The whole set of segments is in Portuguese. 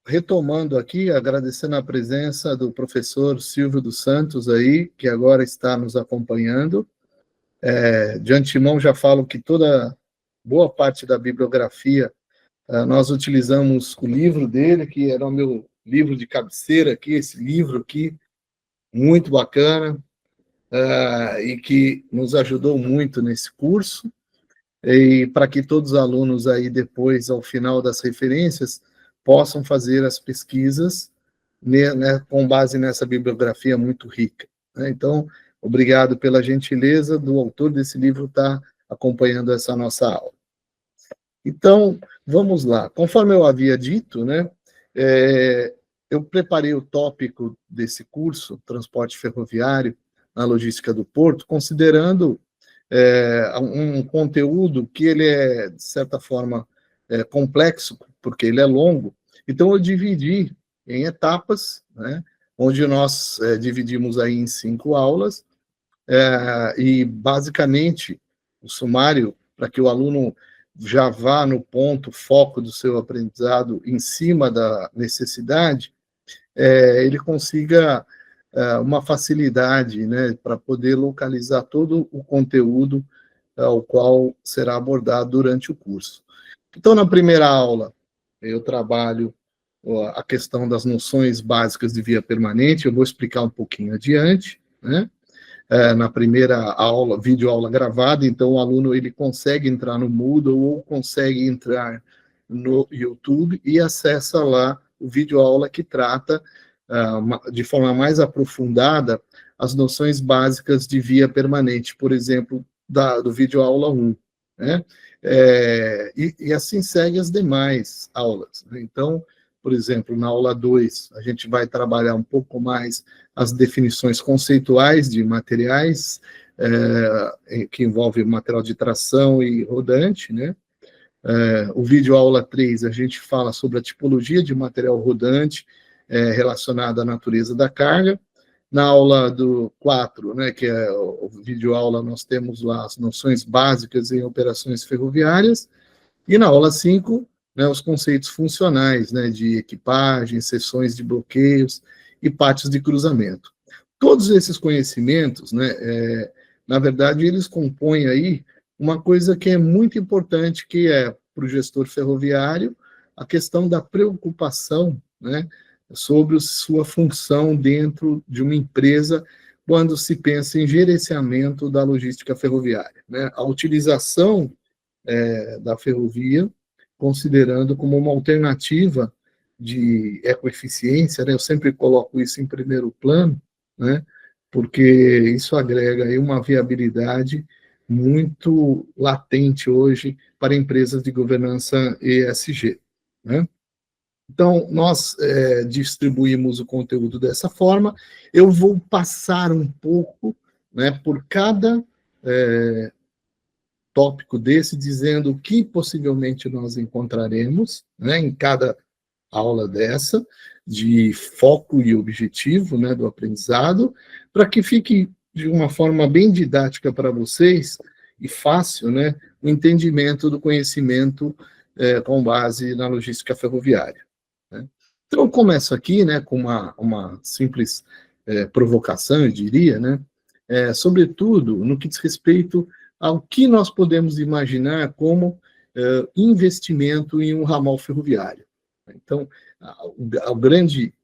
retomando aqui, agradecendo a presença do professor Silvio dos Santos aí, que agora está nos acompanhando. De antemão já falo que boa parte da bibliografia, nós utilizamos o livro dele, que era o meu livro de cabeceira aqui, esse livro aqui, muito bacana, e que nos ajudou muito nesse curso, e para que todos os alunos aí depois, ao final das referências, possam fazer as pesquisas, né, com base nessa bibliografia muito rica. Né? Então, obrigado pela gentileza do autor desse livro estar acompanhando essa nossa aula. Então, vamos lá. Conforme eu havia dito, né, eu preparei o tópico desse curso, Transporte Ferroviário na Logística do Porto, considerando um conteúdo que ele é, de certa forma, complexo, porque ele é longo. Então, eu dividi em etapas, né, onde nós dividimos aí em 5 aulas, e, basicamente, o sumário, para que o aluno já vá no ponto, foco do seu aprendizado em cima da necessidade, ele consiga uma facilidade, né, para poder localizar todo o conteúdo ao qual será abordado durante o curso. Então, na primeira aula, eu trabalho a questão das noções básicas de via permanente, eu vou explicar um pouquinho adiante, né? Na primeira aula, videoaula gravada, então o aluno ele consegue entrar no Moodle ou consegue entrar no YouTube e acessa lá o videoaula que trata de forma mais aprofundada as noções básicas de via permanente, por exemplo, do videoaula 1, né? E assim segue as demais aulas. Né? Então, por exemplo, na aula 2, a gente vai trabalhar um pouco mais as definições conceituais de materiais, que envolve material de tração e rodante, né? O vídeo aula 3, a gente fala sobre a tipologia de material rodante relacionada à natureza da carga. Na aula do 4, né, que é o vídeo aula, nós temos lá as noções básicas em operações ferroviárias. E na aula 5, né, os conceitos funcionais, né, de equipagem, seções de bloqueios e pátios de cruzamento. Todos esses conhecimentos, né, na verdade, eles compõem aí uma coisa que é muito importante, que é, para o gestor ferroviário, a questão da preocupação, né, sobre sua função dentro de uma empresa, quando se pensa em gerenciamento da logística ferroviária. Né? A utilização da ferrovia, considerando como uma alternativa de ecoeficiência, né? Eu sempre coloco isso em primeiro plano, né? Porque isso agrega aí uma viabilidade muito latente hoje para empresas de governança ESG, né? Então, nós distribuímos o conteúdo dessa forma. Eu vou passar um pouco, né, por cada tópico desse, dizendo o que possivelmente nós encontraremos, né, em cada aula dessa, de foco e objetivo, né, do aprendizado, para que fique de uma forma bem didática para vocês e fácil, né, o entendimento do conhecimento com base na logística ferroviária. Né. Então, eu começo aqui, né, com uma simples provocação, eu diria, né, sobretudo no que diz respeito ao que nós podemos imaginar como investimento em um ramal ferroviário. Então, o grande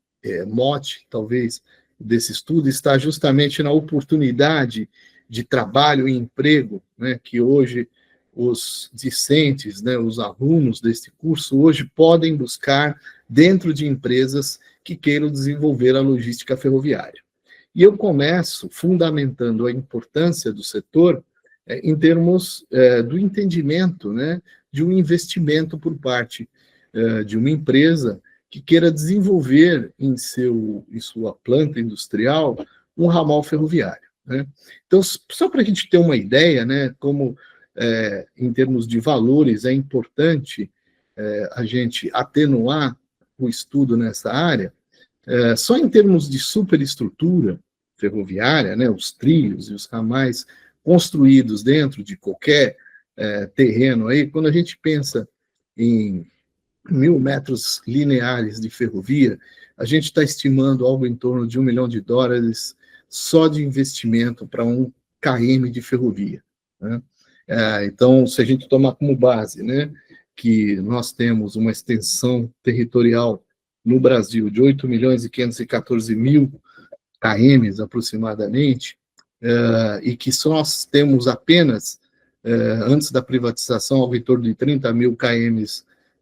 mote, talvez, desse estudo está justamente na oportunidade de trabalho e emprego, né, que hoje os discentes, né, os alunos deste curso, hoje podem buscar dentro de empresas que queiram desenvolver a logística ferroviária. E eu começo fundamentando a importância do setor em termos do entendimento, né, de um investimento por parte de uma empresa que queira desenvolver em sua planta industrial um ramal ferroviário. Né? Então, só para a gente ter uma ideia, né, como em termos de valores é importante a gente atenuar o estudo nessa área, só em termos de superestrutura ferroviária, né, os trilhos e os ramais construídos dentro de qualquer terreno aí, quando a gente pensa em mil metros lineares de ferrovia, a gente está estimando algo em torno de $1 milhão só de investimento para 1 km de ferrovia, né? Então, se a gente tomar como base, né, que nós temos uma extensão territorial no Brasil de 8.514.000 km aproximadamente, e que só nós temos apenas, antes da privatização, ao em torno de 30.000 km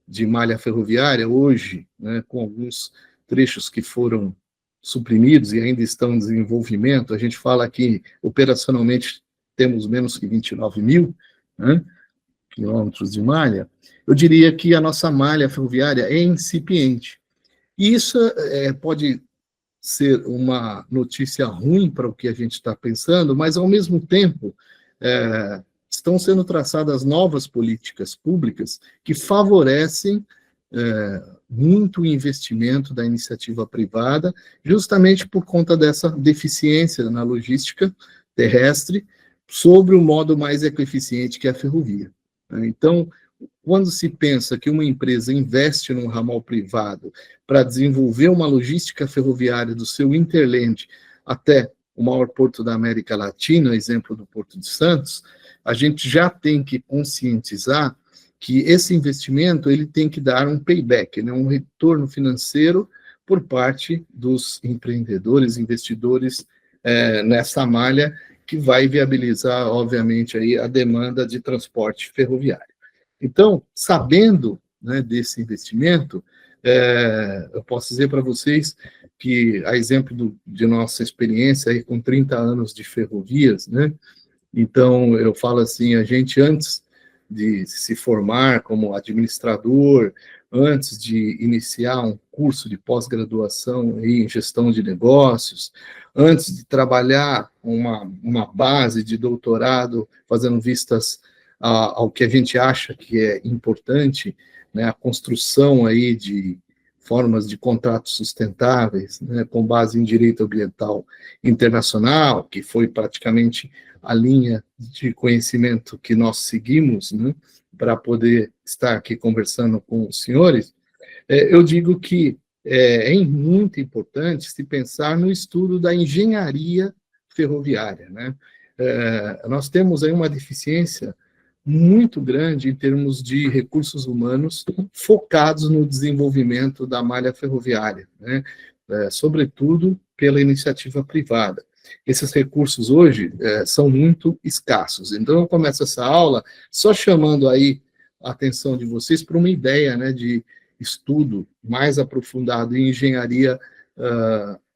de malha ferroviária, hoje, né, com alguns trechos que foram suprimidos e ainda estão em desenvolvimento, a gente fala que operacionalmente temos menos que 29.000, né, quilômetros de malha. Eu diria que a nossa malha ferroviária é incipiente. E isso pode ser uma notícia ruim para o que a gente está pensando, mas, ao mesmo tempo, estão sendo traçadas novas políticas públicas que favorecem muito o investimento da iniciativa privada, justamente por conta dessa deficiência na logística terrestre, sobre o modo mais ecoeficiente que é a ferrovia. Então, quando se pensa que uma empresa investe num ramal privado para desenvolver uma logística ferroviária do seu hinterland até o maior porto da América Latina, exemplo do Porto de Santos, a gente já tem que conscientizar que esse investimento ele tem que dar um payback, né, um retorno financeiro por parte dos empreendedores, investidores nessa malha, que vai viabilizar, obviamente, aí a demanda de transporte ferroviário. Então, sabendo, né, desse investimento, eu posso dizer para vocês que, a exemplo de nossa experiência aí com 30 anos de ferrovias, né, então eu falo assim, a gente antes de se formar como administrador, antes de iniciar um curso de pós-graduação em gestão de negócios, antes de trabalhar uma base de doutorado, fazendo vistas ao que a gente acha que é importante, né, a construção aí de formas de contratos sustentáveis, né, com base em direito ambiental internacional, que foi praticamente a linha de conhecimento que nós seguimos, né, para poder estar aqui conversando com os senhores, eu digo que é muito importante se pensar no estudo da engenharia ferroviária, né? Nós temos aí uma deficiência muito grande em termos de recursos humanos focados no desenvolvimento da malha ferroviária, né? Sobretudo pela iniciativa privada. Esses recursos hoje são muito escassos. Então, eu começo essa aula só chamando aí a atenção de vocês para uma ideia, né, de estudo mais aprofundado em engenharia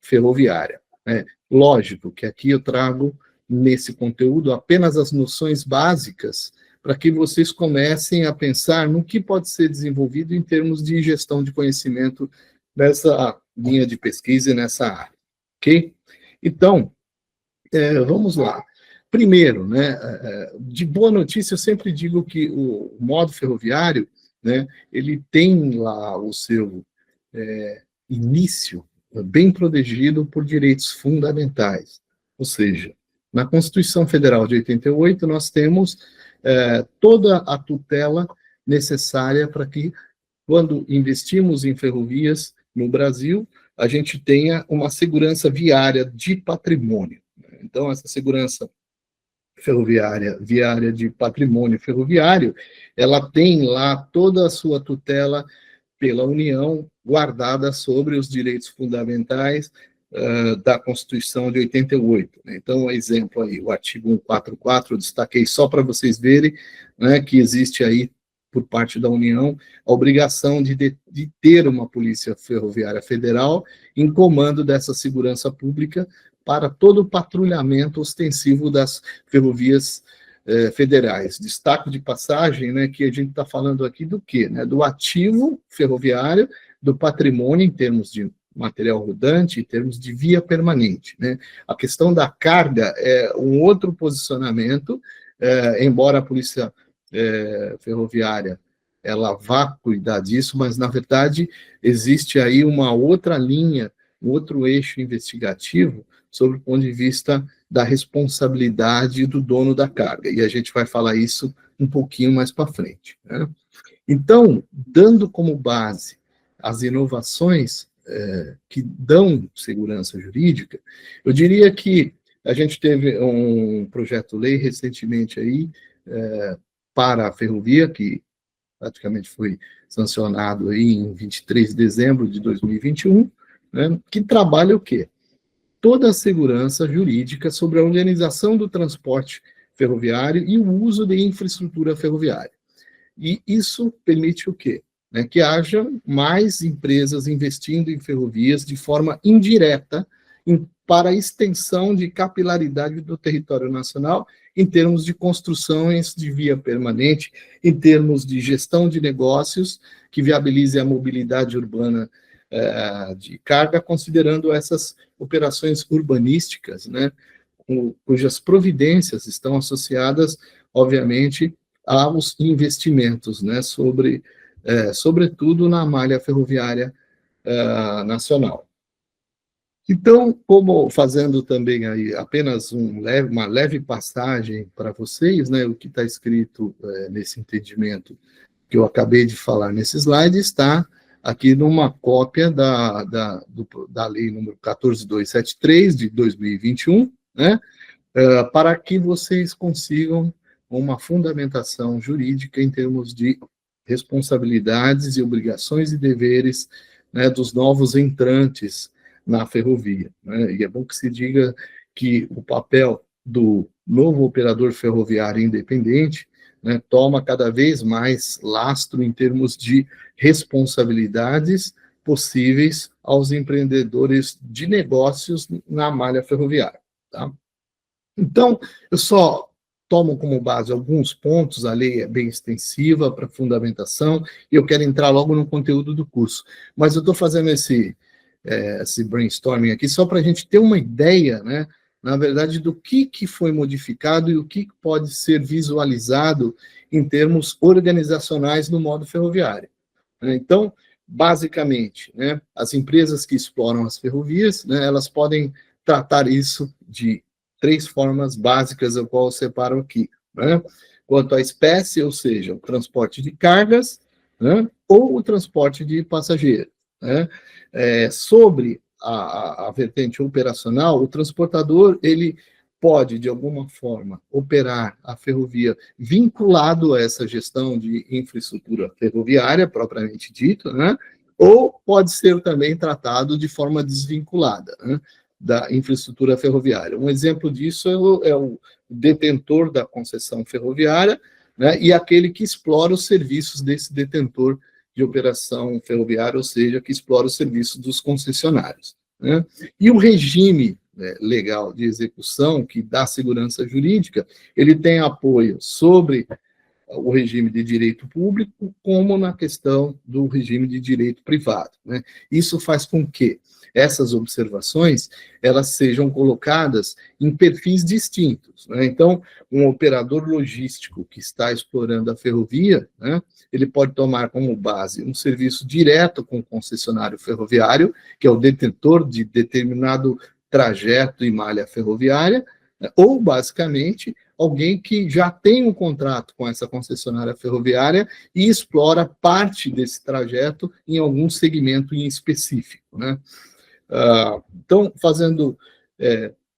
ferroviária, né? Lógico que aqui eu trago nesse conteúdo apenas as noções básicas para que vocês comecem a pensar no que pode ser desenvolvido em termos de gestão de conhecimento nessa linha de pesquisa e nessa área, ok? Então, vamos lá. Primeiro, né, de boa notícia, eu sempre digo que o modo ferroviário, né, ele tem lá o seu início bem protegido por direitos fundamentais. Ou seja, na Constituição Federal de 88, nós temos toda a tutela necessária para que, quando investimos em ferrovias no Brasil, a gente tenha uma segurança viária de patrimônio. Então, essa segurança viária de patrimônio ferroviário, ela tem lá toda a sua tutela pela União, guardada sobre os direitos fundamentais da Constituição de 88. Né? Então, exemplo aí, o artigo 144, eu destaquei só para vocês verem, né, que existe aí, por parte da União, a obrigação de ter uma Polícia Ferroviária Federal em comando dessa segurança pública para todo o patrulhamento ostensivo das ferrovias federais. Destaque de passagem, né, que a gente está falando aqui do quê? Né? Do ativo ferroviário, do patrimônio em termos de material rodante, em termos de via permanente, né? A questão da carga é um outro posicionamento, embora a Polícia Ferroviária ela vá cuidar disso, mas, na verdade, existe aí uma outra linha, um outro eixo investigativo sobre o ponto de vista da responsabilidade do dono da carga, e a gente vai falar isso um pouquinho mais para frente, né? Então, dando como base as inovações que dão segurança jurídica, eu diria que a gente teve um projeto-lei recentemente aí para a ferrovia, que praticamente foi sancionado aí em 23 de dezembro de 2021, né, que trabalha o quê? Toda a segurança jurídica sobre a organização do transporte ferroviário e o uso de infraestrutura ferroviária. E isso permite o quê? Que haja mais empresas investindo em ferrovias de forma indireta para a extensão de capilaridade do território nacional em termos de construções de via permanente, em termos de gestão de negócios que viabilize a mobilidade urbana de carga, considerando essas operações urbanísticas, né, cujas providências estão associadas, obviamente, aos investimentos, né, sobretudo na malha ferroviária nacional. Então, como fazendo também aí apenas uma leve passagem para vocês, né, o que está escrito nesse entendimento que eu acabei de falar nesse slide está aqui numa cópia da lei número 14273 de 2021, né, para que vocês consigam uma fundamentação jurídica em termos de responsabilidades e obrigações e deveres, né, dos novos entrantes na ferrovia, né? E é bom que se diga que o papel do novo operador ferroviário independente, né, toma cada vez mais lastro em termos de responsabilidades possíveis aos empreendedores de negócios na malha ferroviária. Tá? Então, eu só tomo como base alguns pontos, a lei é bem extensiva para fundamentação, e eu quero entrar logo no conteúdo do curso. Mas eu estou fazendo esse brainstorming aqui só para a gente ter uma ideia, né, na verdade, do que foi modificado e o que pode ser visualizado em termos organizacionais no modo ferroviário. Então, basicamente, né, as empresas que exploram as ferrovias, né, elas podem tratar isso de 3 formas básicas, a qual eu separo aqui, né? Quanto à espécie, ou seja, o transporte de cargas, né, ou o transporte de passageiros, né? Sobre a vertente operacional, o transportador, ele pode, de alguma forma, operar a ferrovia vinculado a essa gestão de infraestrutura ferroviária, propriamente dito, né? Ou pode ser também tratado de forma desvinculada, né, da infraestrutura ferroviária. Um exemplo disso é o detentor da concessão ferroviária, né, e aquele que explora os serviços desse detentor de operação ferroviária, ou seja, que explora os serviços dos concessionários, né? E o regime legal de execução, que dá segurança jurídica, ele tem apoio sobre o regime de direito público, como na questão do regime de direito privado, né? Isso faz com que essas observações elas sejam colocadas em perfis distintos, né? Então, um operador logístico que está explorando a ferrovia, né, ele pode tomar como base um serviço direto com o concessionário ferroviário, que é o detentor de determinado trajeto e malha ferroviária, né, ou, basicamente, alguém que já tem um contrato com essa concessionária ferroviária e explora parte desse trajeto em algum segmento em específico, né? Então, fazendo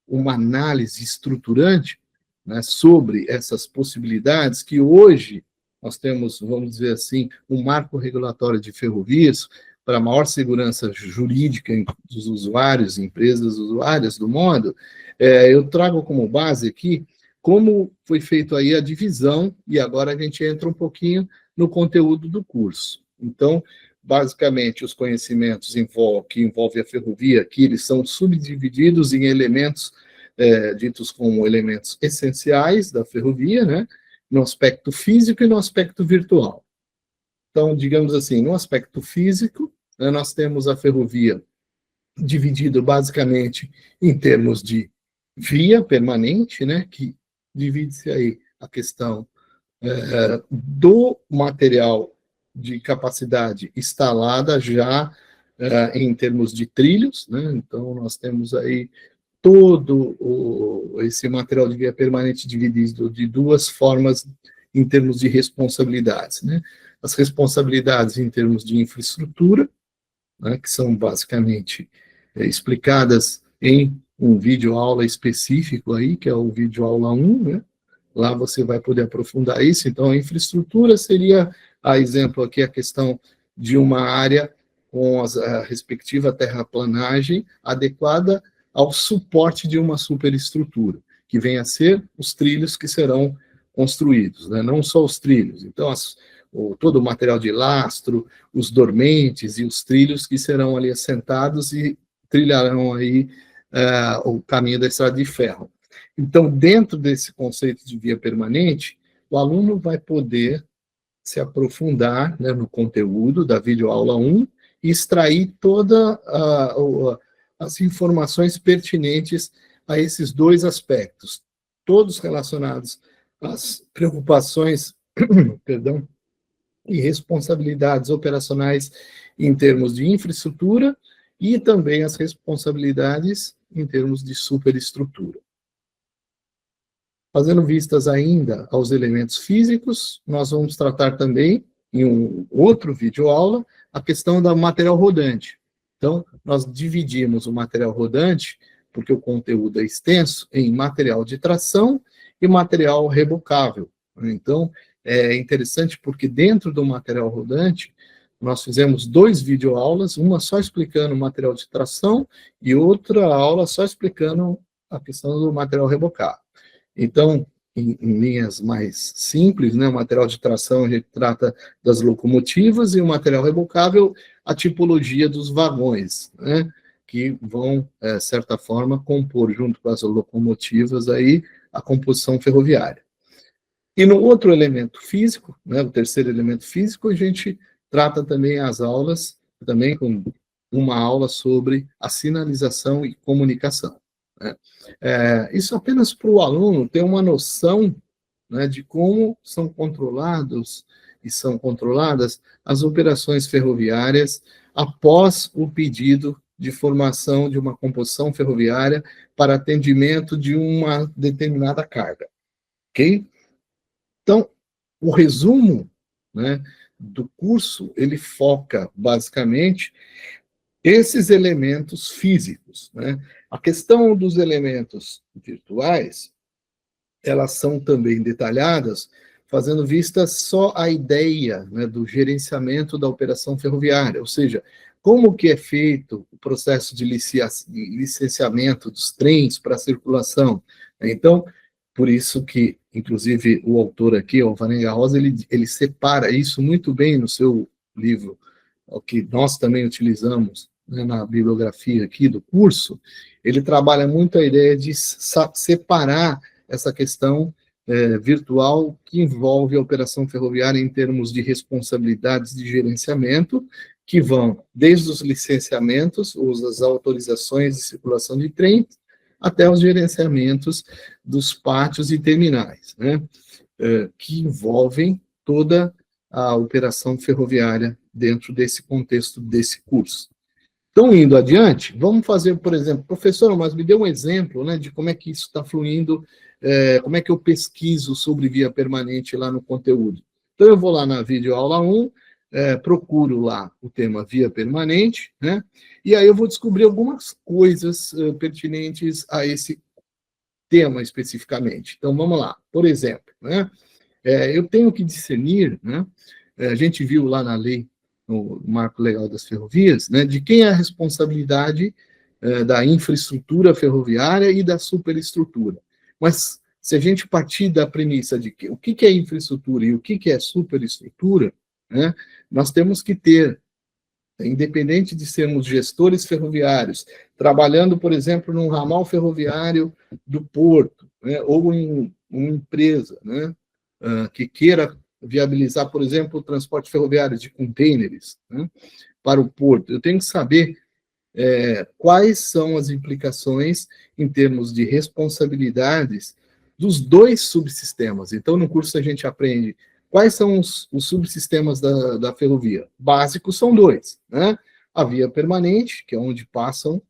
uma análise estruturante, né, sobre essas possibilidades, que hoje nós temos, vamos dizer assim, um marco regulatório de ferrovias para maior segurança jurídica dos usuários, empresas usuárias do modo, eu trago como base aqui como foi feito aí a divisão, e agora a gente entra um pouquinho no conteúdo do curso. Então, basicamente, os conhecimentos que envolvem a ferrovia aqui, eles são subdivididos em elementos ditos como elementos essenciais da ferrovia, né, no aspecto físico e no aspecto virtual. Então, digamos assim, no aspecto físico, né, nós temos a ferrovia dividida basicamente em termos de via permanente, né, que divide-se aí a questão do material de capacidade instalada já em termos de trilhos, né? Então, nós temos aí todo esse material de via permanente dividido de 2 formas em termos de responsabilidades, né? as responsabilidades em termos de infraestrutura, né, que são basicamente explicadas em um vídeo aula específico aí, que é o vídeo aula 1, né? Lá você vai poder aprofundar isso. Então, a infraestrutura seria, a exemplo aqui, a questão de uma área com a respectiva terraplanagem adequada ao suporte de uma superestrutura, que vem a ser os trilhos que serão construídos, né? Não só os trilhos. Então, todo o material de lastro, os dormentes e os trilhos que serão ali assentados e trilharão aí o caminho da estrada de ferro. Então, dentro desse conceito de via permanente, o aluno vai poder se aprofundar, né, no conteúdo da videoaula 1 e extrair todas as informações pertinentes a esses dois aspectos, todos relacionados às preocupações, perdão, e responsabilidades operacionais em termos de infraestrutura e também as responsabilidades em termos de superestrutura. Fazendo vistas ainda aos elementos físicos, nós vamos tratar também, em um outro videoaula, a questão do material rodante. Então, nós dividimos o material rodante, porque o conteúdo é extenso, em material de tração e material rebocável. Então, é interessante porque dentro do material rodante, nós fizemos 2 videoaulas, uma só explicando o material de tração e outra aula só explicando a questão do material rebocável. Então, em linhas mais simples, né, o material de tração a gente trata das locomotivas e o material rebocável, a tipologia dos vagões, né, que vão, de certa forma, compor junto com as locomotivas aí a composição ferroviária. E no outro elemento físico, né, o terceiro elemento físico, a gente trata também as aulas, também com uma aula sobre a sinalização e comunicação. Né? Isso apenas para o aluno ter uma noção, né, de como são controlados e são controladas as operações ferroviárias após o pedido de formação de uma composição ferroviária para atendimento de uma determinada carga. Ok? Então, o resumo, né, do curso, ele foca, basicamente, esses elementos físicos, né? A questão dos elementos virtuais, elas são também detalhadas, fazendo vista só à ideia, né, do gerenciamento da operação ferroviária, ou seja, como que é feito o processo de licenciamento dos trens para circulação. Então, por isso que, inclusive, o autor aqui, o Vanega Rosa, ele separa isso muito bem no seu livro, o que nós também utilizamos, né, na bibliografia aqui do curso. Ele trabalha muito a ideia de separar essa questão virtual que envolve a operação ferroviária em termos de responsabilidades de gerenciamento, que vão desde os licenciamentos, as autorizações de circulação de trens, até os gerenciamentos dos pátios e terminais, né, que envolvem toda a operação ferroviária dentro desse contexto desse curso. Então, indo adiante, vamos fazer, por exemplo, professor, mas me dê um exemplo, né, de como é que isso está fluindo, como é que eu pesquiso sobre via permanente lá no conteúdo. Então, eu vou lá na videoaula 1, procuro lá o tema via permanente, né, e aí eu vou descobrir algumas coisas pertinentes a esse tema especificamente. Então, vamos lá. Por exemplo, né, eu tenho que discernir, né, a gente viu lá na lei, no Marco Legal das Ferrovias, né, de quem é a responsabilidade da infraestrutura ferroviária e da superestrutura. Mas, se a gente partir da premissa de que o que é infraestrutura e o que é superestrutura, né, nós temos que ter, independente de sermos gestores ferroviários, trabalhando, por exemplo, num ramal ferroviário do porto, né, ou em uma empresa, né, que queira viabilizar, por exemplo, o transporte ferroviário de contêineres, né, para o porto. Eu tenho que saber quais são as implicações em termos de responsabilidades dos dois subsistemas. Então, no curso a gente aprende quais são os subsistemas da ferrovia. Básicos são 2, né? A via permanente, que é onde passam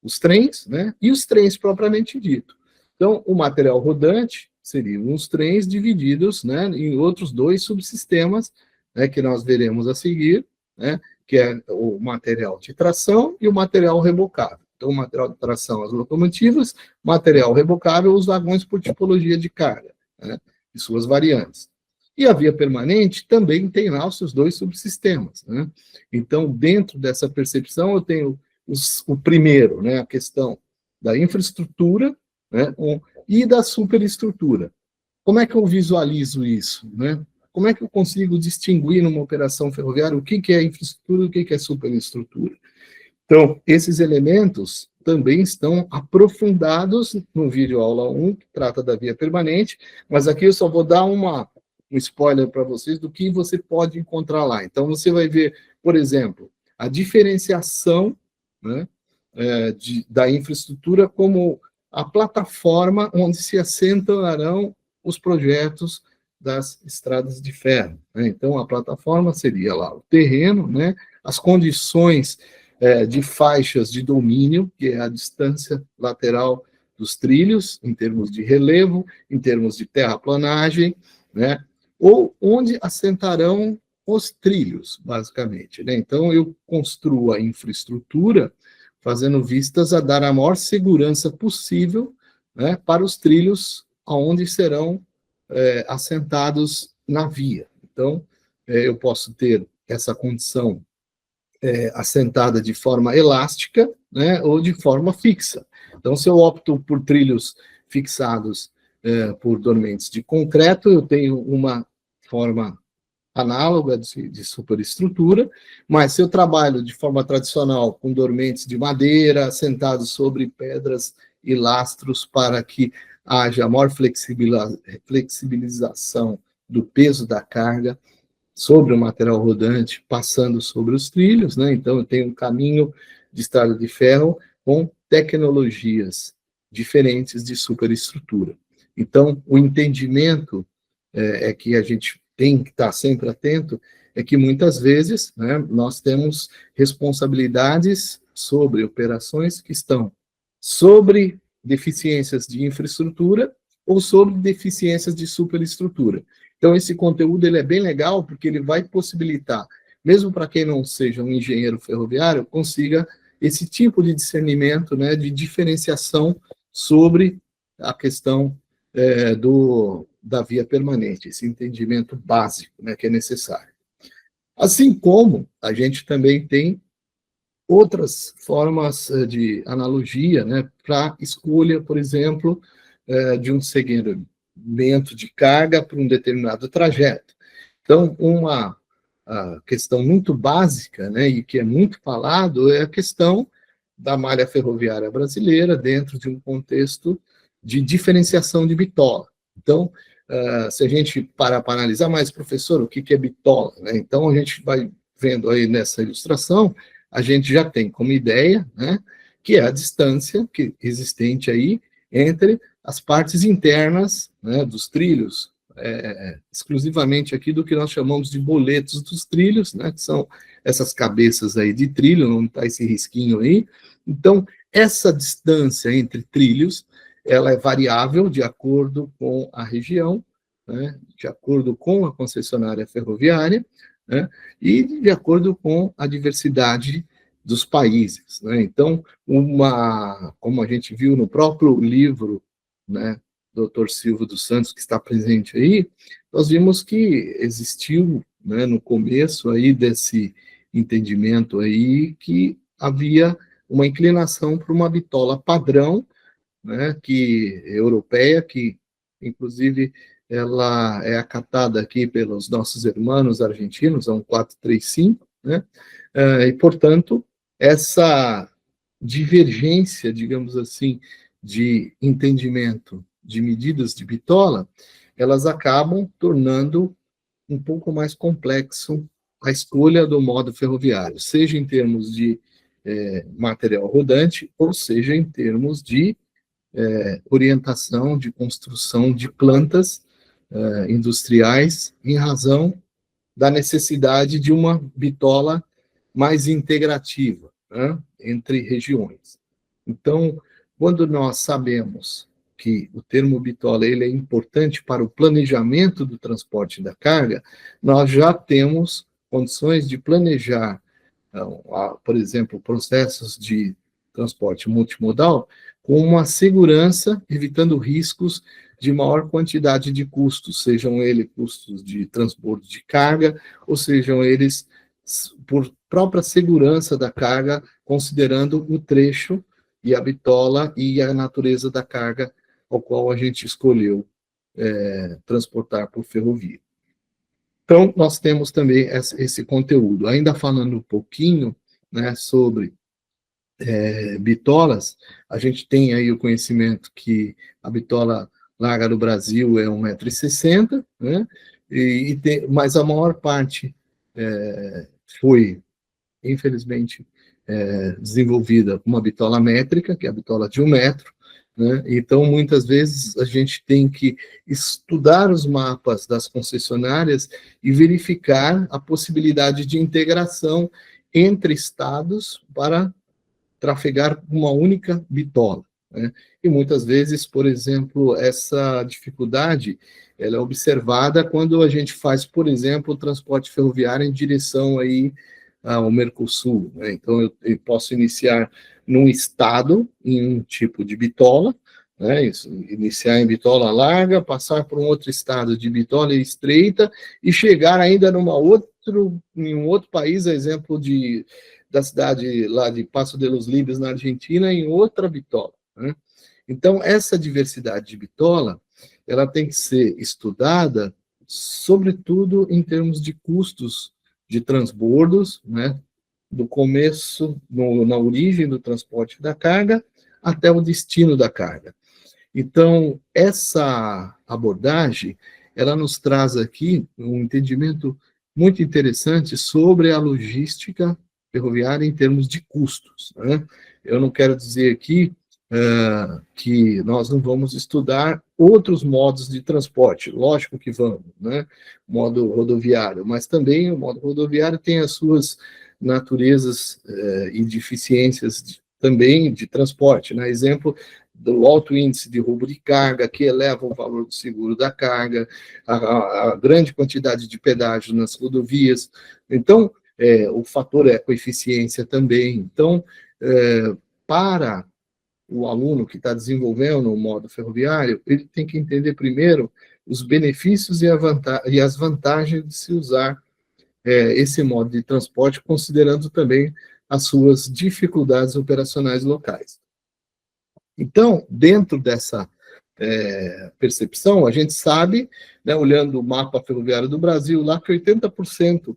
os trens, né? E os trens propriamente dito. Então, o material rodante seriam os trens divididos, né, em outros 2 subsistemas, né, que nós veremos a seguir, né, que é o material de tração e o material rebocável. Então, o material de tração, as locomotivas, material rebocável, os vagões por tipologia de carga, né, e suas variantes. E a via permanente também tem lá os seus dois subsistemas, né? Então, dentro dessa percepção, eu tenho o primeiro, né, a questão da infraestrutura, né, e da superestrutura. Como é que eu visualizo isso, né? Como é que eu consigo distinguir numa operação ferroviária o que é infraestrutura e o que é superestrutura? Então, esses elementos também estão aprofundados no vídeo aula 1, que trata da via permanente, mas aqui eu só vou dar um spoiler para vocês do que você pode encontrar lá. Então, você vai ver, por exemplo, a diferenciação, né, da infraestrutura como a plataforma onde se assentarão os projetos das estradas de ferro, né? Então, a plataforma seria lá o terreno, né, as condições de faixas de domínio, que é a distância lateral dos trilhos, em termos de relevo, em termos de terraplanagem, né, ou onde assentarão os trilhos, basicamente, né? Então, eu construo a infraestrutura fazendo vistas a dar a maior segurança possível, né, para os trilhos onde serão assentados na via. Então, eu posso ter essa condição assentada de forma elástica, né, ou de forma fixa. Então, se eu opto por trilhos fixados por dormentes de concreto, eu tenho uma forma análoga de superestrutura, mas se eu trabalho de forma tradicional com dormentes de madeira, assentados sobre pedras e lastros para que haja maior flexibilização do peso da carga sobre o material rodante, passando sobre os trilhos, né? Então, eu tenho um caminho de estrada de ferro com tecnologias diferentes de superestrutura. Então, o entendimento é que a gente tem que estar sempre atento, é que muitas vezes, né, nós temos responsabilidades sobre operações que estão sobre deficiências de infraestrutura ou sobre deficiências de superestrutura. Então, esse conteúdo ele é bem legal, porque ele vai possibilitar, mesmo para quem não seja um engenheiro ferroviário, consiga esse tipo de discernimento, né, de diferenciação sobre a questão da via permanente, esse entendimento básico, né, que é necessário. Assim como a gente também tem outras formas de analogia, né, para escolha, por exemplo, de um segmento de carga para um determinado trajeto. Então, uma questão muito básica, né, e que é muito falado, é a questão da malha ferroviária brasileira dentro de um contexto de diferenciação de bitola. Então, se a gente parar para analisar, mas, professor, o que é bitola, né? Então, a gente vai vendo aí nessa ilustração, a gente já tem como ideia, né, que é a distância existente aí entre as partes internas, né, dos trilhos, exclusivamente aqui do que nós chamamos de boletos dos trilhos, né, que são essas cabeças aí de trilho, não está esse risquinho aí. Então, essa distância entre trilhos, ela é variável de acordo com a região, né, de acordo com a concessionária ferroviária, né, e de acordo com a diversidade dos países, né? Então, como a gente viu no próprio livro, né, Dr. Silvio dos Santos, que está presente aí, nós vimos que existiu, né, no começo aí desse entendimento aí, que havia uma inclinação para uma bitola padrão, né, europeia, que inclusive ela é acatada aqui pelos nossos irmãos argentinos, é um 435, né, e, portanto, essa divergência, digamos assim, de entendimento de medidas de bitola, elas acabam tornando um pouco mais complexo a escolha do modo ferroviário, seja em termos de material rodante, ou seja em termos de orientação de construção de plantas industriais, em razão da necessidade de uma bitola mais integrativa, né, entre regiões. Então, quando nós sabemos que o termo bitola ele é importante para o planejamento do transporte da carga, nós já temos condições de planejar, por exemplo, processos de transporte multimodal com uma segurança, evitando riscos de maior quantidade de custos, sejam eles custos de transporte de carga, ou sejam eles por própria segurança da carga, considerando o trecho e a bitola e a natureza da carga ao qual a gente escolheu transportar por ferrovia. Então, nós temos também esse conteúdo. Ainda falando um pouquinho, né, sobre bitolas, a gente tem aí o conhecimento que a bitola larga do Brasil é 1,60 m, né, mas a maior parte foi, infelizmente, desenvolvida uma bitola métrica, que é a bitola de 1 metro, né? Então, muitas vezes, a gente tem que estudar os mapas das concessionárias e verificar a possibilidade de integração entre estados para trafegar uma única bitola, né? E muitas vezes, por exemplo, essa dificuldade ela é observada quando a gente faz, por exemplo, o transporte ferroviário em direção aí ao Mercosul, né? Então, eu posso iniciar num estado, em um tipo de bitola, né? Iniciar em bitola larga, passar por um outro estado de bitola estreita e chegar ainda em um outro país, exemplo da cidade lá de Paso de los Libres, na Argentina, em outra bitola, né? Então, essa diversidade de bitola, ela tem que ser estudada, sobretudo em termos de custos de transbordos, né, do começo, na origem do transporte da carga, até o destino da carga. Então, essa abordagem, ela nos traz aqui um entendimento muito interessante sobre a logística ferroviária em termos de custos, né? Eu não quero dizer aqui que nós não vamos estudar outros modos de transporte, lógico que vamos, né? Modo rodoviário, mas também o modo rodoviário tem as suas naturezas e deficiências também de transporte, né? Exemplo do alto índice de roubo de carga, que eleva o valor do seguro da carga, a grande quantidade de pedágio nas rodovias. Então, o fator ecoeficiência também. Então, para o aluno que está desenvolvendo o modo ferroviário, ele tem que entender primeiro os benefícios e as vantagens de se usar esse modo de transporte, considerando também as suas dificuldades operacionais locais. Então, dentro dessa percepção, a gente sabe, né, olhando o mapa ferroviário do Brasil, lá que 80%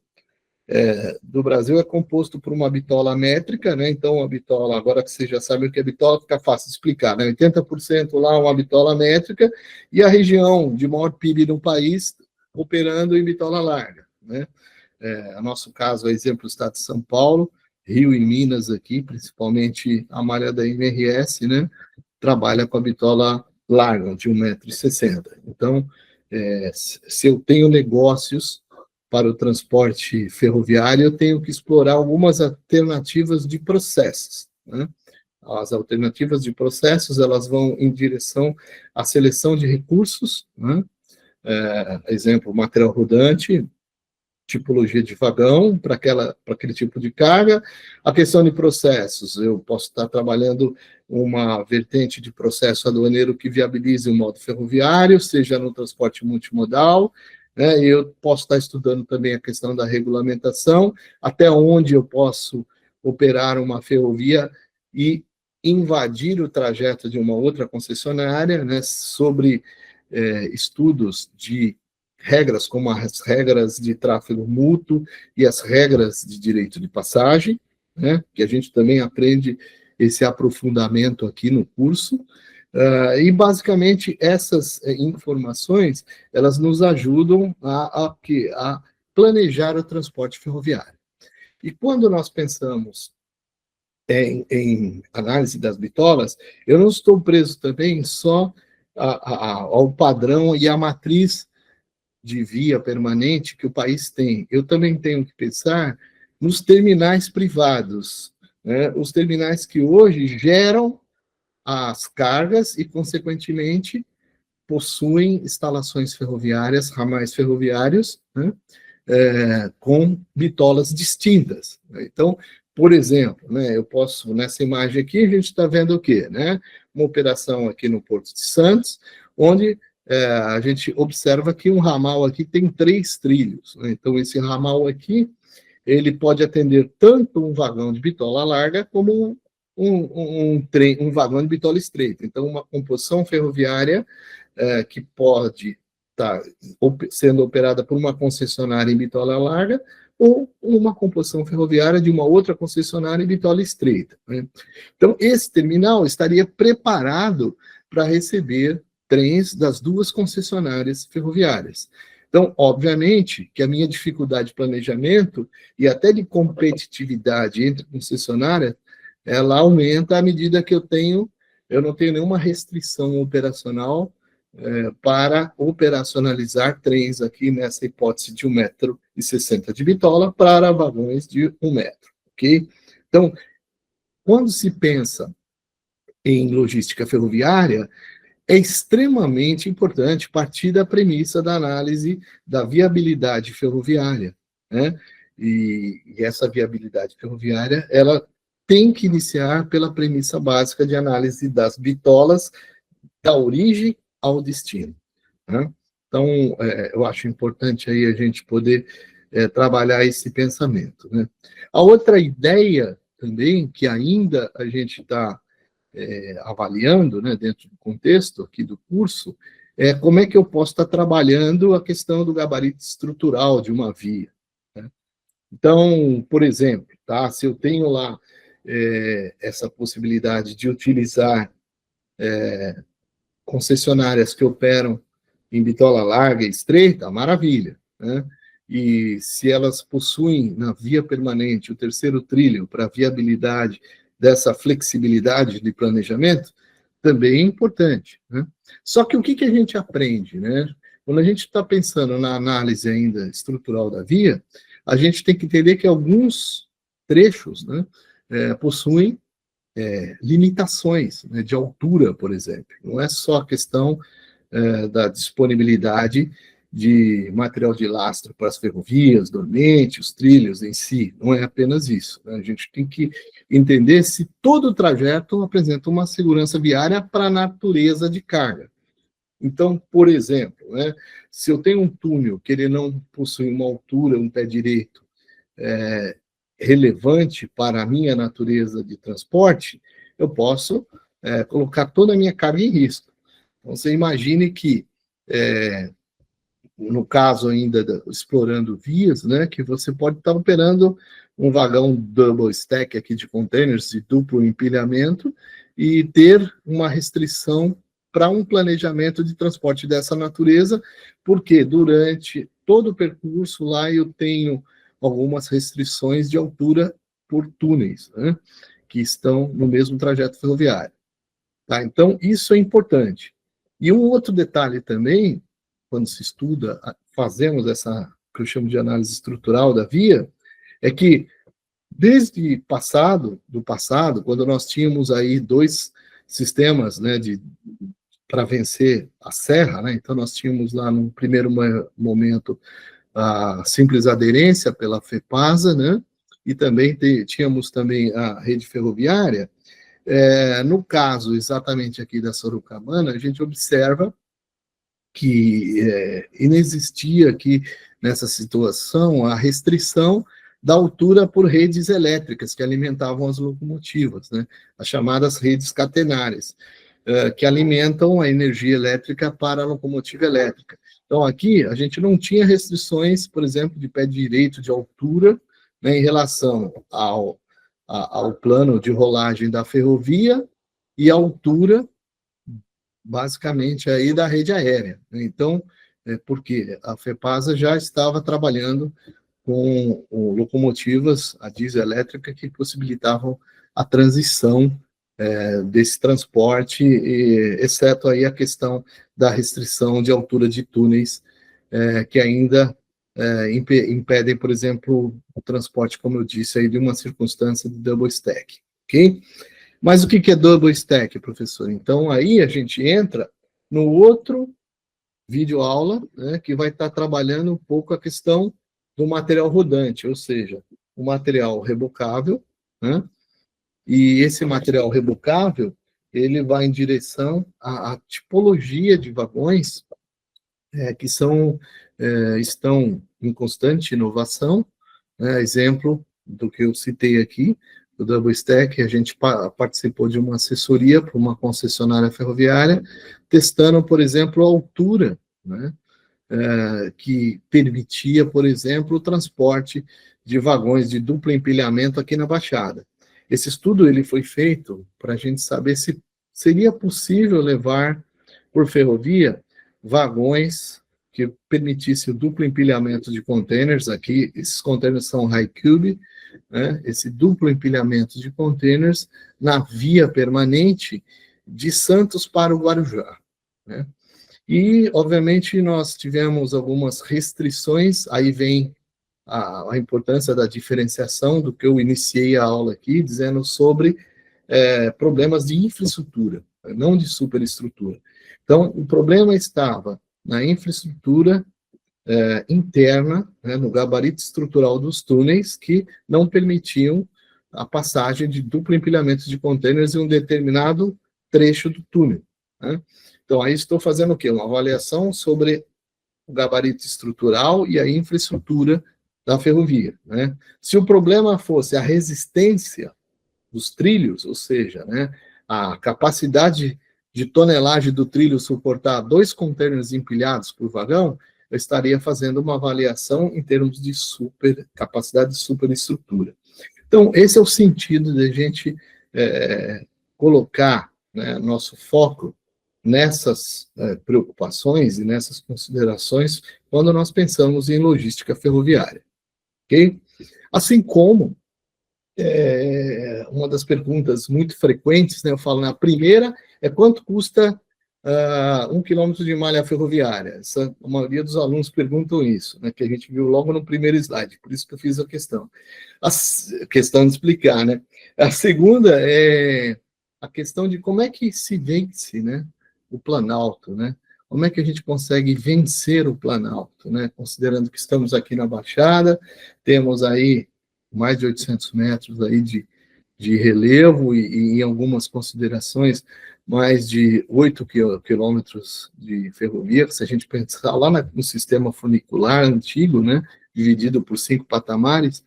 do Brasil é composto por uma bitola métrica, né? Então, a bitola, agora que vocês já sabem o que é bitola, fica fácil de explicar, né? 80% lá uma bitola métrica e a região de maior PIB no país operando em bitola larga, né? No nosso caso, exemplo, o estado de São Paulo, Rio e Minas aqui, principalmente a malha da MRS, né? Trabalha com a bitola larga, de 1,60 m. Então, se eu tenho negócios para o transporte ferroviário, eu tenho que explorar algumas alternativas de processos, né? As alternativas de processos, elas vão em direção à seleção de recursos, né? Exemplo, material rodante, tipologia de vagão para aquele tipo de carga. A questão de processos, eu posso estar trabalhando uma vertente de processo aduaneiro que viabilize o modo ferroviário, seja no transporte multimodal, né? Eu posso estar estudando também a questão da regulamentação, até onde eu posso operar uma ferrovia e invadir o trajeto de uma outra concessionária, né? Sobre estudos de regras como as regras de tráfego mútuo e as regras de direito de passagem, né, que a gente também aprende esse aprofundamento aqui no curso, e basicamente essas informações, elas nos ajudam a planejar o transporte ferroviário. E quando nós pensamos em análise das bitolas, eu não estou preso também só ao padrão e à matriz de via permanente que o país tem. Eu também tenho que pensar nos terminais privados, né? Os terminais que hoje geram as cargas e, consequentemente, possuem instalações ferroviárias, ramais ferroviários, né, com bitolas distintas. Então, por exemplo, né, eu posso, nessa imagem aqui, a gente está vendo o quê? Né? Uma operação aqui no Porto de Santos, onde a gente observa que um ramal aqui tem 3 trilhos. Né? Então, esse ramal aqui, ele pode atender tanto um vagão de bitola larga como um vagão de bitola estreita. Então, uma composição ferroviária que pode estar sendo operada por uma concessionária em bitola larga ou uma composição ferroviária de uma outra concessionária em bitola estreita. Né? Então, esse terminal estaria preparado para receber trens das 2 concessionárias ferroviárias. Então, obviamente, que a minha dificuldade de planejamento e até de competitividade entre concessionárias, ela aumenta à medida que eu não tenho nenhuma restrição operacional para operacionalizar trens aqui nessa hipótese de 1,60 m de bitola para vagões de 1 metro, ok? Então, quando se pensa em logística ferroviária, é extremamente importante partir da premissa da análise da viabilidade ferroviária, né? E essa viabilidade ferroviária, ela tem que iniciar pela premissa básica de análise das bitolas da origem ao destino. Né? Então, eu acho importante aí a gente poder trabalhar esse pensamento. Né? A outra ideia também, que ainda a gente está avaliando, né, dentro do contexto aqui do curso, é como é que eu posso estar trabalhando a questão do gabarito estrutural de uma via. Né? Então, por exemplo, tá, se eu tenho lá essa possibilidade de utilizar concessionárias que operam em bitola larga e estreita, maravilha. Né? E se elas possuem na via permanente o terceiro trilho para viabilidade dessa flexibilidade de planejamento, também é importante. Né? Só que o que a gente aprende? Né? Quando a gente está pensando na análise ainda estrutural da via, a gente tem que entender que alguns trechos, né, possuem limitações, né, de altura, por exemplo. Não é só a questão da disponibilidade de material de lastro para as ferrovias, dormente, os trilhos em si, não é apenas isso. Né? A gente tem que entender se todo o trajeto apresenta uma segurança viária para a natureza de carga. Então, por exemplo, né, se eu tenho um túnel que ele não possui uma altura, um pé direito, relevante para a minha natureza de transporte, eu posso colocar toda a minha carga em risco. Então, você imagine que, no caso ainda explorando vias, né, que você pode estar operando um vagão double stack aqui de containers de duplo empilhamento e ter uma restrição para um planejamento de transporte dessa natureza, porque durante todo o percurso lá eu tenho algumas restrições de altura por túneis, né, que estão no mesmo trajeto ferroviário. Tá? Então, isso é importante. E um outro detalhe também, quando se estuda, fazemos essa, que eu chamo de análise estrutural da via, é que desde do passado, quando nós tínhamos aí 2 sistemas, né, para vencer a serra, né, então nós tínhamos lá no primeiro momento a simples aderência pela FEPASA, né, e também tínhamos também a rede ferroviária. No caso exatamente aqui da Sorocabana, a gente observa que inexistia aqui nessa situação a restrição da altura por redes elétricas que alimentavam as locomotivas, né, as chamadas redes catenárias, que alimentam a energia elétrica para a locomotiva elétrica. Então, aqui, a gente não tinha restrições, por exemplo, de pé direito de altura, né, em relação ao plano de rolagem da ferrovia e a altura, basicamente, aí da rede aérea. Então, porque a FEPASA já estava trabalhando com locomotivas a diesel elétrica que possibilitavam a transição desse transporte, exceto aí a questão da restrição de altura de túneis, que ainda impedem, por exemplo, o transporte, como eu disse, aí, de uma circunstância de double stack, ok? Mas o que é double stack, professor? Então, aí a gente entra no outro vídeo aula, né, que vai estar trabalhando um pouco a questão do material rodante, ou seja, o material rebocável, né, e esse material rebocável, ele vai em direção à tipologia de vagões que estão em constante inovação, né, exemplo do que eu citei aqui, do Double Stack, a gente participou de uma assessoria para uma concessionária ferroviária, testando, por exemplo, a altura, né, que permitia, por exemplo, o transporte de vagões de duplo empilhamento aqui na Baixada. Esse estudo ele foi feito para a gente saber se seria possível levar por ferrovia vagões que permitisse o duplo empilhamento de containers aqui. Esses containers são high cube, né? Esse duplo empilhamento de containers na via permanente de Santos para o Guarujá, né? E, obviamente, nós tivemos algumas restrições, aí vem a importância da diferenciação do que eu iniciei a aula aqui, dizendo sobre problemas de infraestrutura, não de superestrutura. Então, o problema estava na infraestrutura interna, né, no gabarito estrutural dos túneis, que não permitiam a passagem de duplo empilhamento de contêineres em um determinado trecho do túnel, né? Então, aí estou fazendo o quê? Uma avaliação sobre o gabarito estrutural e a infraestrutura da ferrovia, né? Se o problema fosse a resistência dos trilhos, ou seja, né, a capacidade de tonelagem do trilho suportar 2 contêineres empilhados por vagão, eu estaria fazendo uma avaliação em termos de capacidade de superestrutura. Então, esse é o sentido de a gente colocar, né, nosso foco nessas preocupações e nessas considerações quando nós pensamos em logística ferroviária, ok? Assim como uma das perguntas muito frequentes, né, eu falo na primeira, quanto custa 1 quilômetro de malha ferroviária? A maioria dos alunos perguntam isso, né, que a gente viu logo no primeiro slide, por isso que eu fiz a questão. A questão de explicar, né? A segunda é a questão de como é que se vence, né, o Planalto, né? Como é que a gente consegue vencer o Planalto, né? Considerando que estamos aqui na Baixada, temos aí mais de 800 metros aí de relevo e em algumas considerações, mais de 8 quilômetros de ferrovia, se a gente pensar lá no sistema funicular antigo, né, dividido por 5 patamares,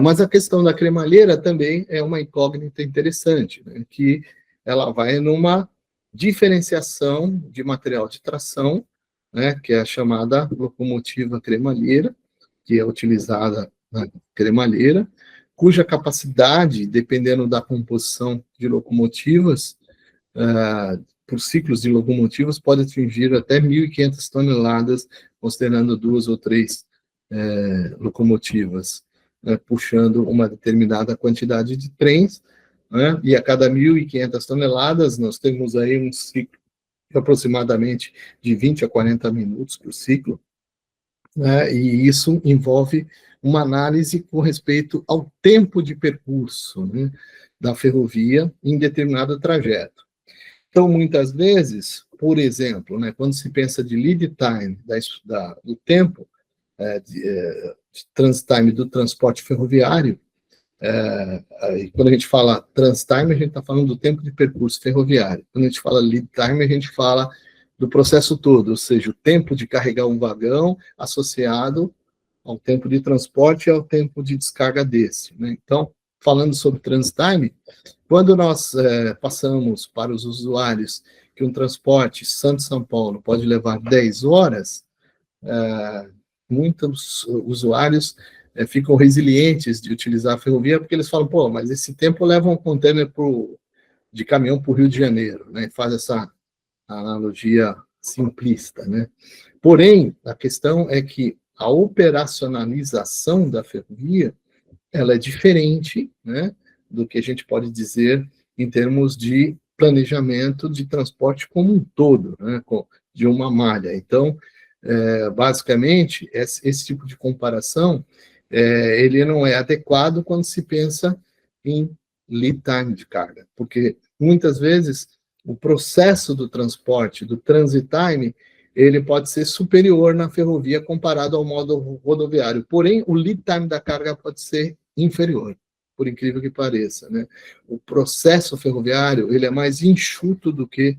mas a questão da cremalheira também é uma incógnita interessante, né, que ela vai numa diferenciação de material de tração, né, que é a chamada locomotiva cremalheira, que é utilizada na cremalheira, cuja capacidade, dependendo da composição de locomotivas, por ciclos de locomotivas, pode atingir até 1.500 toneladas, considerando 2 ou 3 locomotivas, né, puxando uma determinada quantidade de trens, né, e a cada 1.500 toneladas, nós temos aí um ciclo de aproximadamente de 20 a 40 minutos por ciclo, né, e isso envolve uma análise com respeito ao tempo de percurso, né, da ferrovia em determinado trajeto. Então, muitas vezes, por exemplo, né, quando se pensa de lead time, do tempo de transit time do transporte ferroviário, quando a gente fala transit time, a gente está falando do tempo de percurso ferroviário. Quando a gente fala lead time, a gente fala do processo todo, ou seja, o tempo de carregar um vagão associado ao tempo de transporte e ao tempo de descarga desse, né? Então, falando sobre transit time, quando nós passamos para os usuários que um transporte Santos-São Paulo pode levar 10 horas, muitos usuários ficam resilientes de utilizar a ferrovia, porque eles falam, pô, mas esse tempo leva um container de caminhão para o Rio de Janeiro, né? Faz essa analogia simplista, né? Porém, a questão é que a operacionalização da ferrovia, ela é diferente, né, do que a gente pode dizer em termos de planejamento de transporte como um todo, né, de uma malha. Então, basicamente, esse tipo de comparação, ele não é adequado quando se pensa em lead time de carga, porque muitas vezes o processo do transporte, do transit time, ele pode ser superior na ferrovia comparado ao modo rodoviário, porém o lead time da carga pode ser inferior, por incrível que pareça, né? O processo ferroviário, ele é mais enxuto do que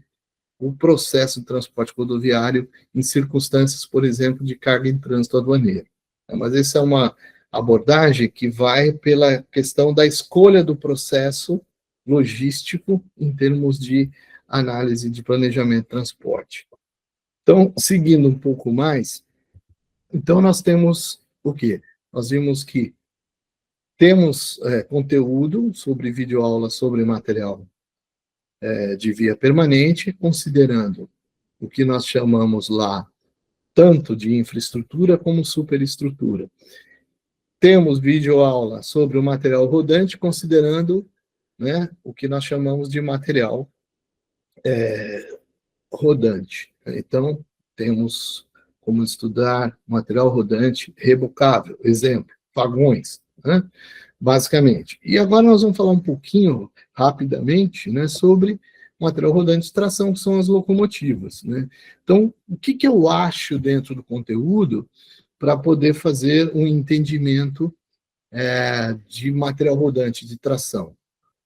o processo de transporte rodoviário em circunstâncias, por exemplo, de carga em trânsito aduaneiro. Mas essa é uma abordagem que vai pela questão da escolha do processo logístico em termos de análise de planejamento de transporte. Então, seguindo um pouco mais, então nós temos o quê? Nós vimos que temos conteúdo sobre videoaula, sobre material de via permanente, considerando o que nós chamamos lá tanto de infraestrutura como superestrutura. Temos videoaula sobre o material rodante, considerando, né, o que nós chamamos de material rodante. Então, temos como estudar material rodante rebocável, exemplo, vagões, né, basicamente. E agora nós vamos falar um pouquinho, rapidamente, né, sobre material rodante de tração, que são as locomotivas, né? Então, o que eu acho dentro do conteúdo para poder fazer um entendimento de material rodante de tração?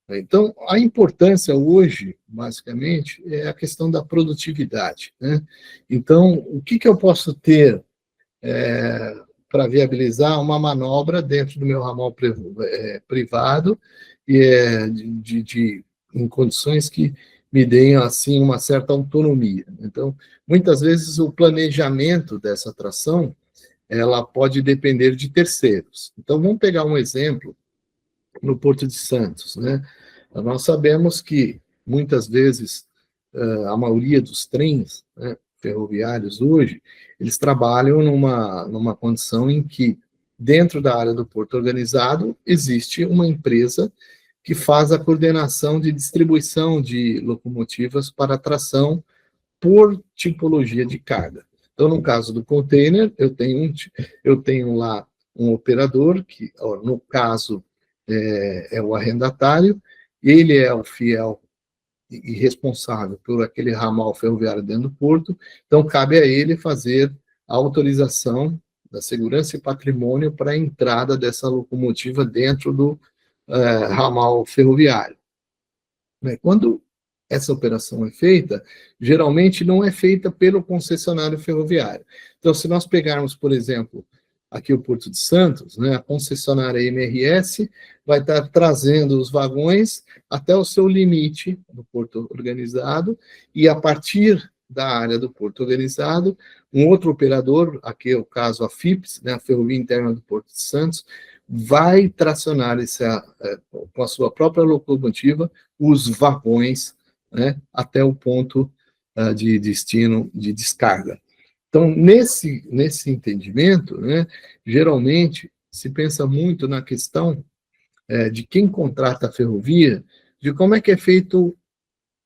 Então, a importância hoje, basicamente, é a questão da produtividade, né? Então, o que eu posso ter para viabilizar uma manobra dentro do meu ramal privado e em condições que me deem, assim, uma certa autonomia. Então, muitas vezes, o planejamento dessa tração, ela pode depender de terceiros. Então, vamos pegar um exemplo no Porto de Santos, né? Nós sabemos que, muitas vezes, a maioria dos trens, né, ferroviários hoje, eles trabalham numa condição em que, dentro da área do porto organizado, existe uma empresa que faz a coordenação de distribuição de locomotivas para tração por tipologia de carga. Então, no caso do container, eu tenho lá um operador, que, no caso, é o arrendatário, ele é o fiel e responsável por aquele ramal ferroviário dentro do porto, então cabe a ele fazer a autorização da segurança e patrimônio para a entrada dessa locomotiva dentro do ramal ferroviário. Quando essa operação é feita, geralmente não é feita pelo concessionário ferroviário. Então, se nós pegarmos, por exemplo, aqui o Porto de Santos, né, a concessionária MRS vai estar trazendo os vagões até o seu limite do porto organizado, e a partir da área do porto organizado, um outro operador, aqui é o caso a FIPS, né, a Ferrovia Interna do Porto de Santos, vai tracionar com a sua própria locomotiva os vagões, né, até o ponto de destino de descarga. Então, nesse entendimento, né, geralmente se pensa muito na questão de quem contrata a ferrovia, de como é que é feito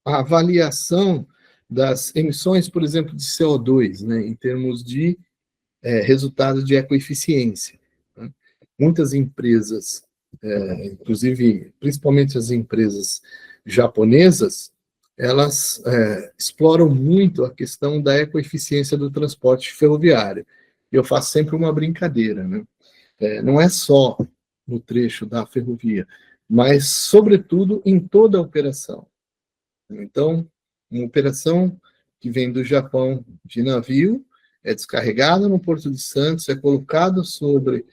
a avaliação das emissões, por exemplo, de CO2, né, em termos de resultado de ecoeficiência, né? Muitas empresas, inclusive, principalmente as empresas japonesas, elas exploram muito a questão da ecoeficiência do transporte ferroviário. Eu faço sempre uma brincadeira, né? Não é só no trecho da ferrovia, mas, sobretudo, em toda a operação. Então, uma operação que vem do Japão de navio, é descarregada no Porto de Santos, é colocado sobre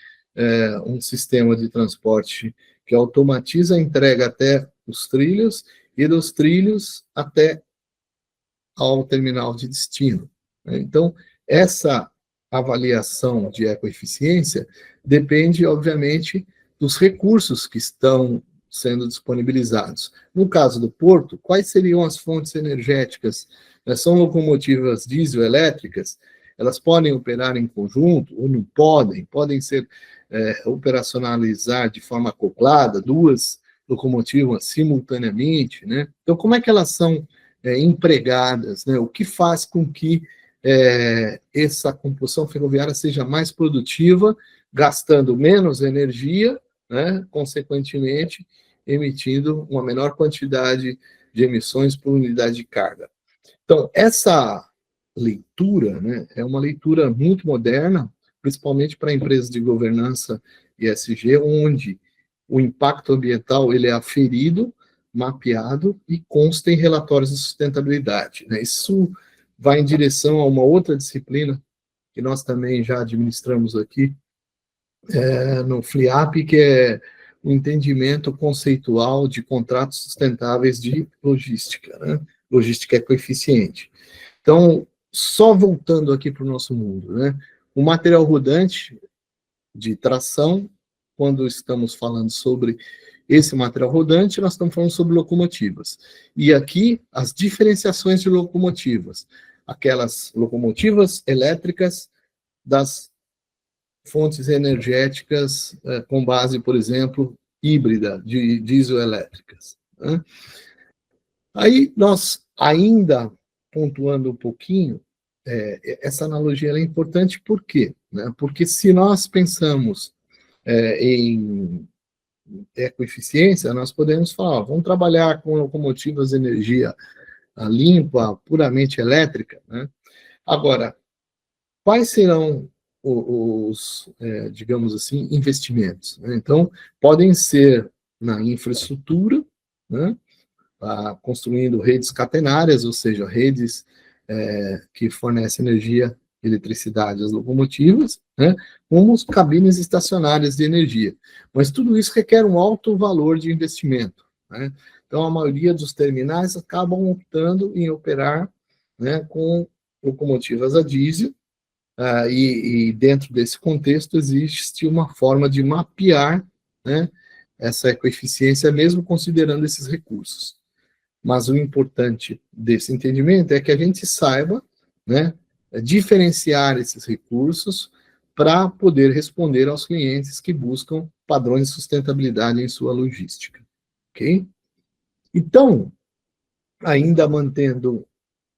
um sistema de transporte que automatiza a entrega até os trilhos, e dos trilhos até ao terminal de destino. Então, essa avaliação de ecoeficiência depende, obviamente, dos recursos que estão sendo disponibilizados. No caso do porto, quais seriam as fontes energéticas? São locomotivas diesel-elétricas? Elas podem operar em conjunto ou não podem? Podem ser operacionalizar de forma acoplada, duas locomotivas simultaneamente, né? Então, como é que elas são empregadas, né? O que faz com que essa compulsão ferroviária seja mais produtiva, gastando menos energia, né, consequentemente, emitindo uma menor quantidade de emissões por unidade de carga. Então, essa leitura, né, é uma leitura muito moderna, principalmente para empresas de governança ESG, onde o impacto ambiental ele é aferido, mapeado e consta em relatórios de sustentabilidade, né? Isso vai em direção a uma outra disciplina que nós também já administramos aqui no FLIAP, que é o entendimento conceitual de contratos sustentáveis de logística, né? Logística ecoeficiente. Então, só voltando aqui para o nosso mundo, né? O material rodante de tração, quando estamos falando sobre esse material rodante, nós estamos falando sobre locomotivas. E aqui, as diferenciações de locomotivas. Aquelas locomotivas elétricas das fontes energéticas com base, por exemplo, híbrida, de diesel-elétricas, né? Aí, nós ainda pontuando um pouquinho, essa analogia é importante por quê? Né? Porque se nós pensamos em ecoeficiência, nós podemos falar, vamos trabalhar com locomotivas de energia limpa, puramente elétrica, né? Agora, quais serão os digamos assim, investimentos, né? Então, podem ser na infraestrutura, né? Construindo redes catenárias, ou seja, redes que fornecem energia, eletricidade às locomotivas, né? Como as cabines estacionárias de energia. Mas tudo isso requer um alto valor de investimento, né? Então, a maioria dos terminais acabam optando em operar, né, com locomotivas a diesel, e dentro desse contexto existe uma forma de mapear, né, essa ecoeficiência, mesmo considerando esses recursos. Mas o importante desse entendimento é que a gente saiba, né, diferenciar esses recursos para poder responder aos clientes que buscam padrões de sustentabilidade em sua logística. Ok? Então, ainda mantendo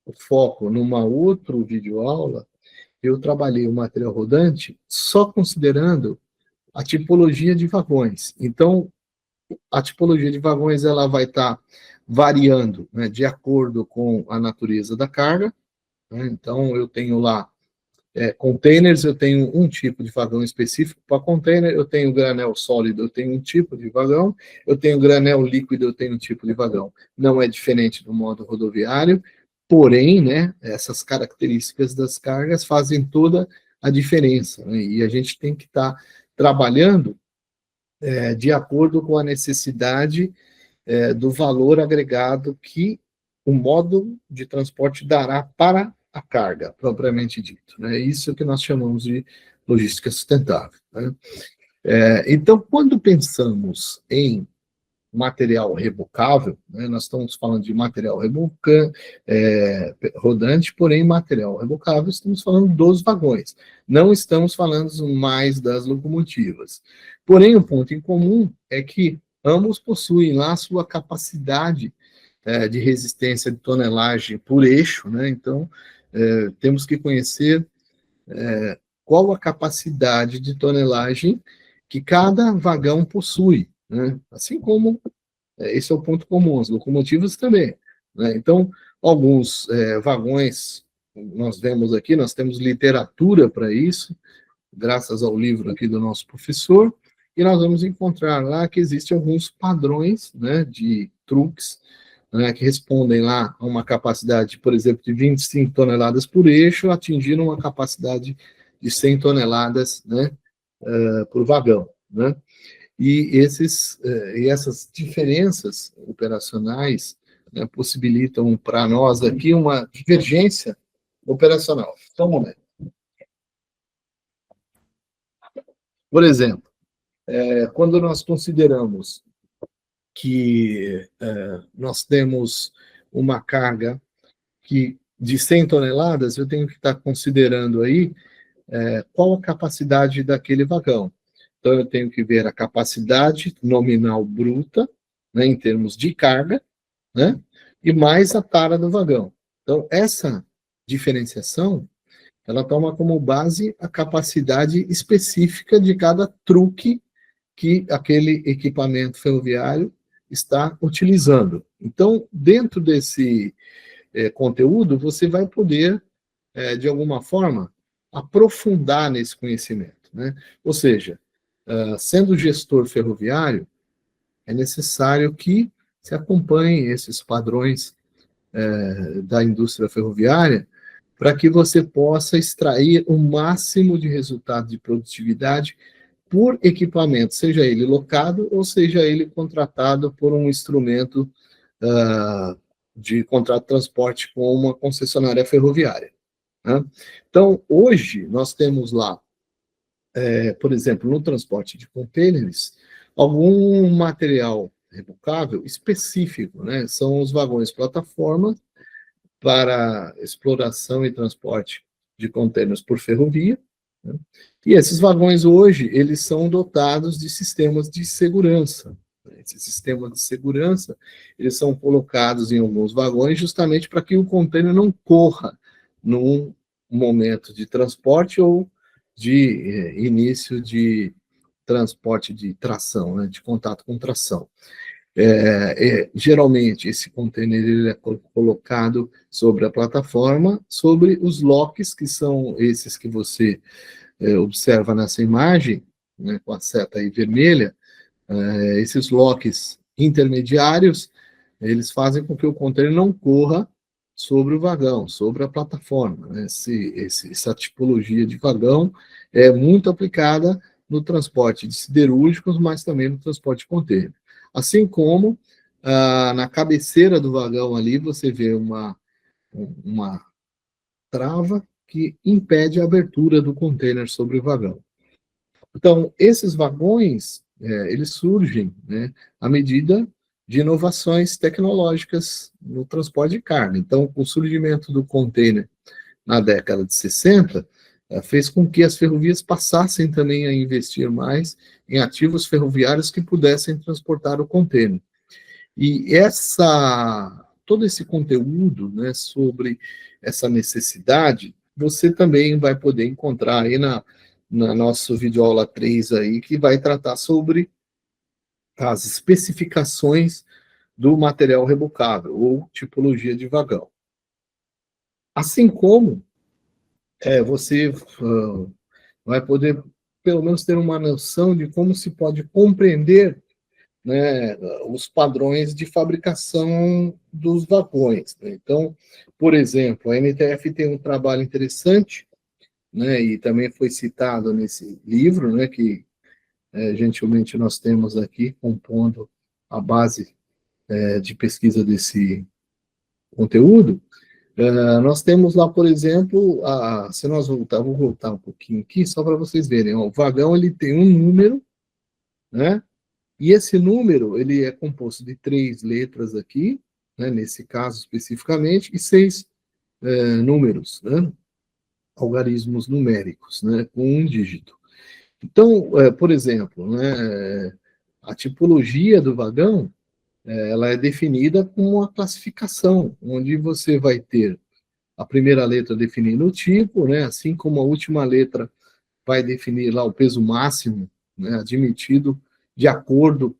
o foco numa outra videoaula, eu trabalhei o material rodante só considerando a tipologia de vagões. Então, a tipologia de vagões ela vai estar variando, né, de acordo com a natureza da carga, né? Então, eu tenho lá containers, eu tenho um tipo de vagão específico para container, eu tenho granel sólido, eu tenho um tipo de vagão, eu tenho granel líquido, eu tenho um tipo de vagão. Não é diferente do modo rodoviário, porém, né, essas características das cargas fazem toda a diferença, né? E a gente tem que estar trabalhando de acordo com a necessidade do valor agregado que o modo de transporte dará para a carga, propriamente dito, né? Isso que nós chamamos de logística sustentável, né? Então, quando pensamos em material rebocável, né, nós estamos falando de material rodante, porém material rebocável, estamos falando dos vagões, não estamos falando mais das locomotivas. Porém, o ponto em comum é que ambos possuem lá sua capacidade de resistência de tonelagem por eixo, né? Então, temos que conhecer qual a capacidade de tonelagem que cada vagão possui, né? Assim como esse é o ponto comum, as locomotivas também, né? Então, alguns vagões, nós vemos aqui, nós temos literatura para isso, graças ao livro aqui do nosso professor, e nós vamos encontrar lá que existem alguns padrões, né, de truques, né, que respondem lá a uma capacidade, por exemplo, de 25 toneladas por eixo, atingindo uma capacidade de 100 toneladas, né, por vagão, né? E essas diferenças operacionais, né, possibilitam para nós aqui uma divergência operacional. Então, um momento. Por exemplo, quando nós consideramos que nós temos uma carga de 100 toneladas, eu tenho que estar considerando aí qual a capacidade daquele vagão. Então, eu tenho que ver a capacidade nominal bruta, né, em termos de carga, né, e mais a tara do vagão. Então, essa diferenciação, ela toma como base a capacidade específica de cada truque que aquele equipamento ferroviário está utilizando. Então, dentro desse conteúdo, você vai poder, de alguma forma, aprofundar nesse conhecimento, né? Ou seja, sendo gestor ferroviário, é necessário que se acompanhe esses padrões da indústria ferroviária para que você possa extrair o máximo de resultado de produtividade por equipamento, seja ele locado ou seja ele contratado por um instrumento de contrato de transporte com uma concessionária ferroviária, né? Então, hoje, nós temos lá, por exemplo, no transporte de contêineres, algum material rebocável específico, né? São os vagões plataforma para exploração e transporte de contêineres por ferrovia, né? E esses vagões hoje, eles são dotados de sistemas de segurança. Esses sistemas de segurança, eles são colocados em alguns vagões justamente para que o contêiner não corra num momento de transporte ou de início de transporte de tração, né, de contato com tração. Geralmente, esse container ele é colocado sobre a plataforma, sobre os locks, que são esses que você observa nessa imagem, né, com a seta aí vermelha. Esses locks intermediários, eles fazem com que o container não corra sobre o vagão, sobre a plataforma, né? Essa tipologia de vagão é muito aplicada no transporte de siderúrgicos, mas também no transporte de container. Assim como na cabeceira do vagão ali, você vê uma trava que impede a abertura do container sobre o vagão. Então, esses vagões, eles surgem, né, à medida de inovações tecnológicas no transporte de carga. Então, o surgimento do container na década de 60 fez com que as ferrovias passassem também a investir mais em ativos ferroviários que pudessem transportar o container. E todo esse conteúdo, né, sobre essa necessidade, você também vai poder encontrar aí na nossa videoaula 3 aí, que vai tratar sobre as especificações do material rebocável, ou tipologia de vagão. Assim como você vai poder, pelo menos, ter uma noção de como se pode compreender, né, os padrões de fabricação dos vagões, né? Então, por exemplo, a NTF tem um trabalho interessante, né, e também foi citado nesse livro, né, que gentilmente nós temos aqui, compondo a base de pesquisa desse conteúdo. Nós temos lá, por exemplo, se nós vou voltar um pouquinho aqui, só para vocês verem, ó, o vagão ele tem um número, né, e esse número ele é composto de 3 letras aqui, né, nesse caso especificamente, e 6 números, né, algarismos numéricos, né, com um dígito. Então, por exemplo, né, a tipologia do vagão, ela é definida com uma classificação, onde você vai ter a primeira letra definindo o tipo, né, assim como a última letra vai definir lá o peso máximo, né, admitido de acordo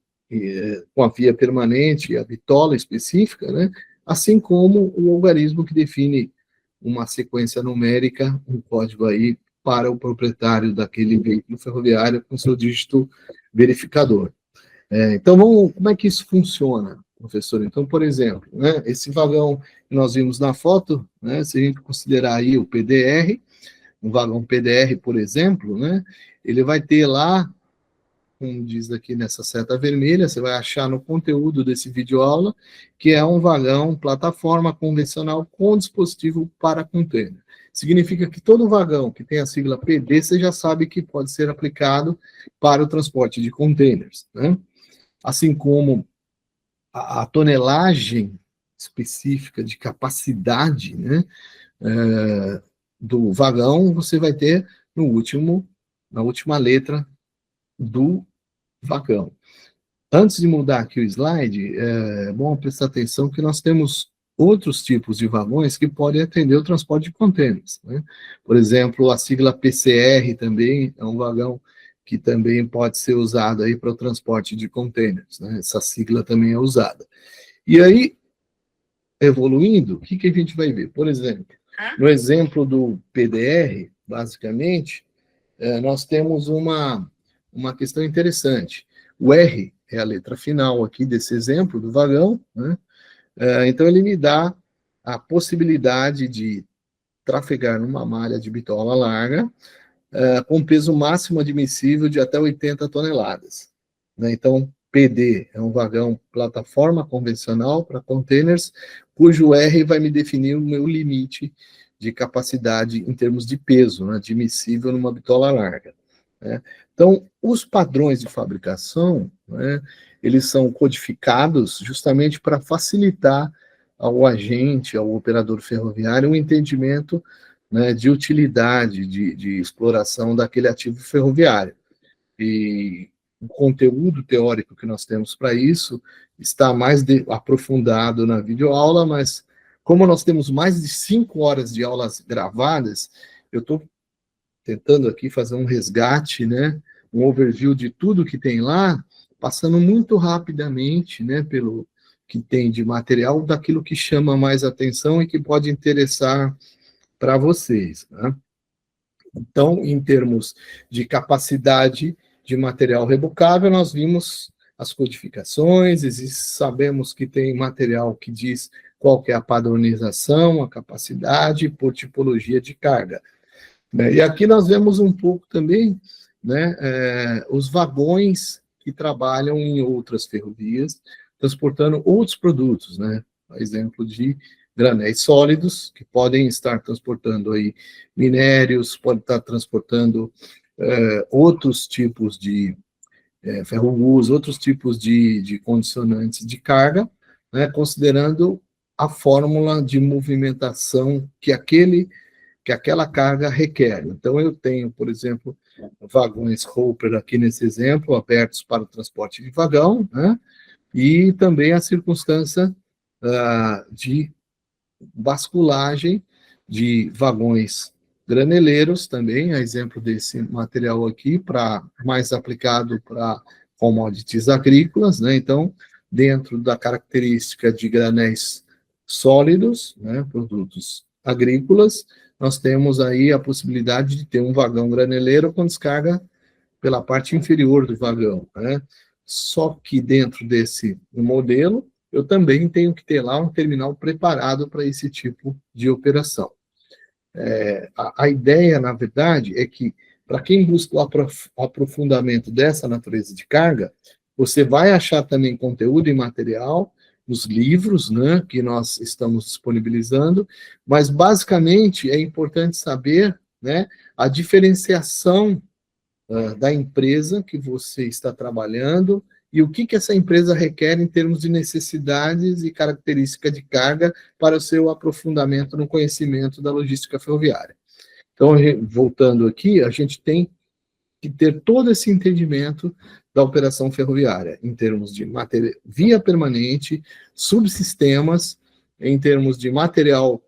com a via permanente, a bitola específica, né, assim como o algarismo que define uma sequência numérica, um código aí para o proprietário daquele veículo ferroviário com seu dígito verificador. Então, como é que isso funciona, professor? Então, por exemplo, né, esse vagão que nós vimos na foto, né, se a gente considerar aí o PDR, um vagão PDR, por exemplo, né, ele vai ter lá, como diz aqui nessa seta vermelha, você vai achar no conteúdo desse videoaula, que é um vagão plataforma convencional com dispositivo para container. Significa que todo vagão que tem a sigla PD, você já sabe que pode ser aplicado para o transporte de containers, né? Assim como a tonelagem específica de capacidade, né, do vagão, você vai ter na última letra do vagão. Antes de mudar aqui o slide, é bom prestar atenção que nós temos outros tipos de vagões que podem atender o transporte de contêineres, né? Por exemplo, a sigla PCR também é um vagão que também pode ser usado aí para o transporte de containers, né? Essa sigla também é usada. E aí, evoluindo, o que a gente vai ver? Por exemplo, no exemplo do PDR, basicamente, nós temos uma questão interessante. O R é a letra final aqui desse exemplo do vagão, né? Então, ele me dá a possibilidade de trafegar numa malha de bitola larga, com peso máximo admissível de até 80 toneladas. Né? Então, PD é um vagão plataforma convencional para containers, cujo R vai me definir o meu limite de capacidade em termos de peso, né, admissível numa bitola larga. Né? Então, os padrões de fabricação, né, eles são codificados justamente para facilitar ao agente, ao operador ferroviário, um entendimento, né, de utilidade, de exploração daquele ativo ferroviário. E o conteúdo teórico que nós temos para isso está mais aprofundado na videoaula, mas como nós temos mais de 5 horas de aulas gravadas, eu estou tentando aqui fazer um resgate, né, um overview de tudo que tem lá, passando muito rapidamente, né, pelo que tem de material, daquilo que chama mais atenção e que pode interessar para vocês, né? Então, em termos de capacidade de material rebocável, nós vimos as codificações, sabemos que tem material que diz qual que é a padronização, a capacidade por tipologia de carga. E aqui nós vemos um pouco também, né, os vagões que trabalham em outras ferrovias, transportando outros produtos, né, exemplo de granéis sólidos, que podem estar transportando aí minérios, podem estar transportando outros tipos de ferro-gus, outros tipos de condicionantes de carga, né, considerando a fórmula de movimentação que aquela carga requer. Então, eu tenho, por exemplo, vagões Hopper aqui nesse exemplo, abertos para o transporte de vagão, né? E também a circunstância de basculagem de vagões graneleiros também, a exemplo desse material aqui, mais aplicado para commodities agrícolas, né? Então, dentro da característica de granéis sólidos, né, produtos agrícolas, nós temos aí a possibilidade de ter um vagão graneleiro com descarga pela parte inferior do vagão, né? Só que dentro desse modelo, eu também tenho que ter lá um terminal preparado para esse tipo de operação. A ideia, na verdade, é que, para quem busca o aprofundamento dessa natureza de carga, você vai achar também conteúdo e material nos livros, né, que nós estamos disponibilizando, mas, basicamente, é importante saber, né, a diferenciação da empresa que você está trabalhando e o que essa empresa requer em termos de necessidades e característica de carga para o seu aprofundamento no conhecimento da logística ferroviária. Então, voltando aqui, a gente tem que ter todo esse entendimento da operação ferroviária, em termos de via permanente, subsistemas, em termos de material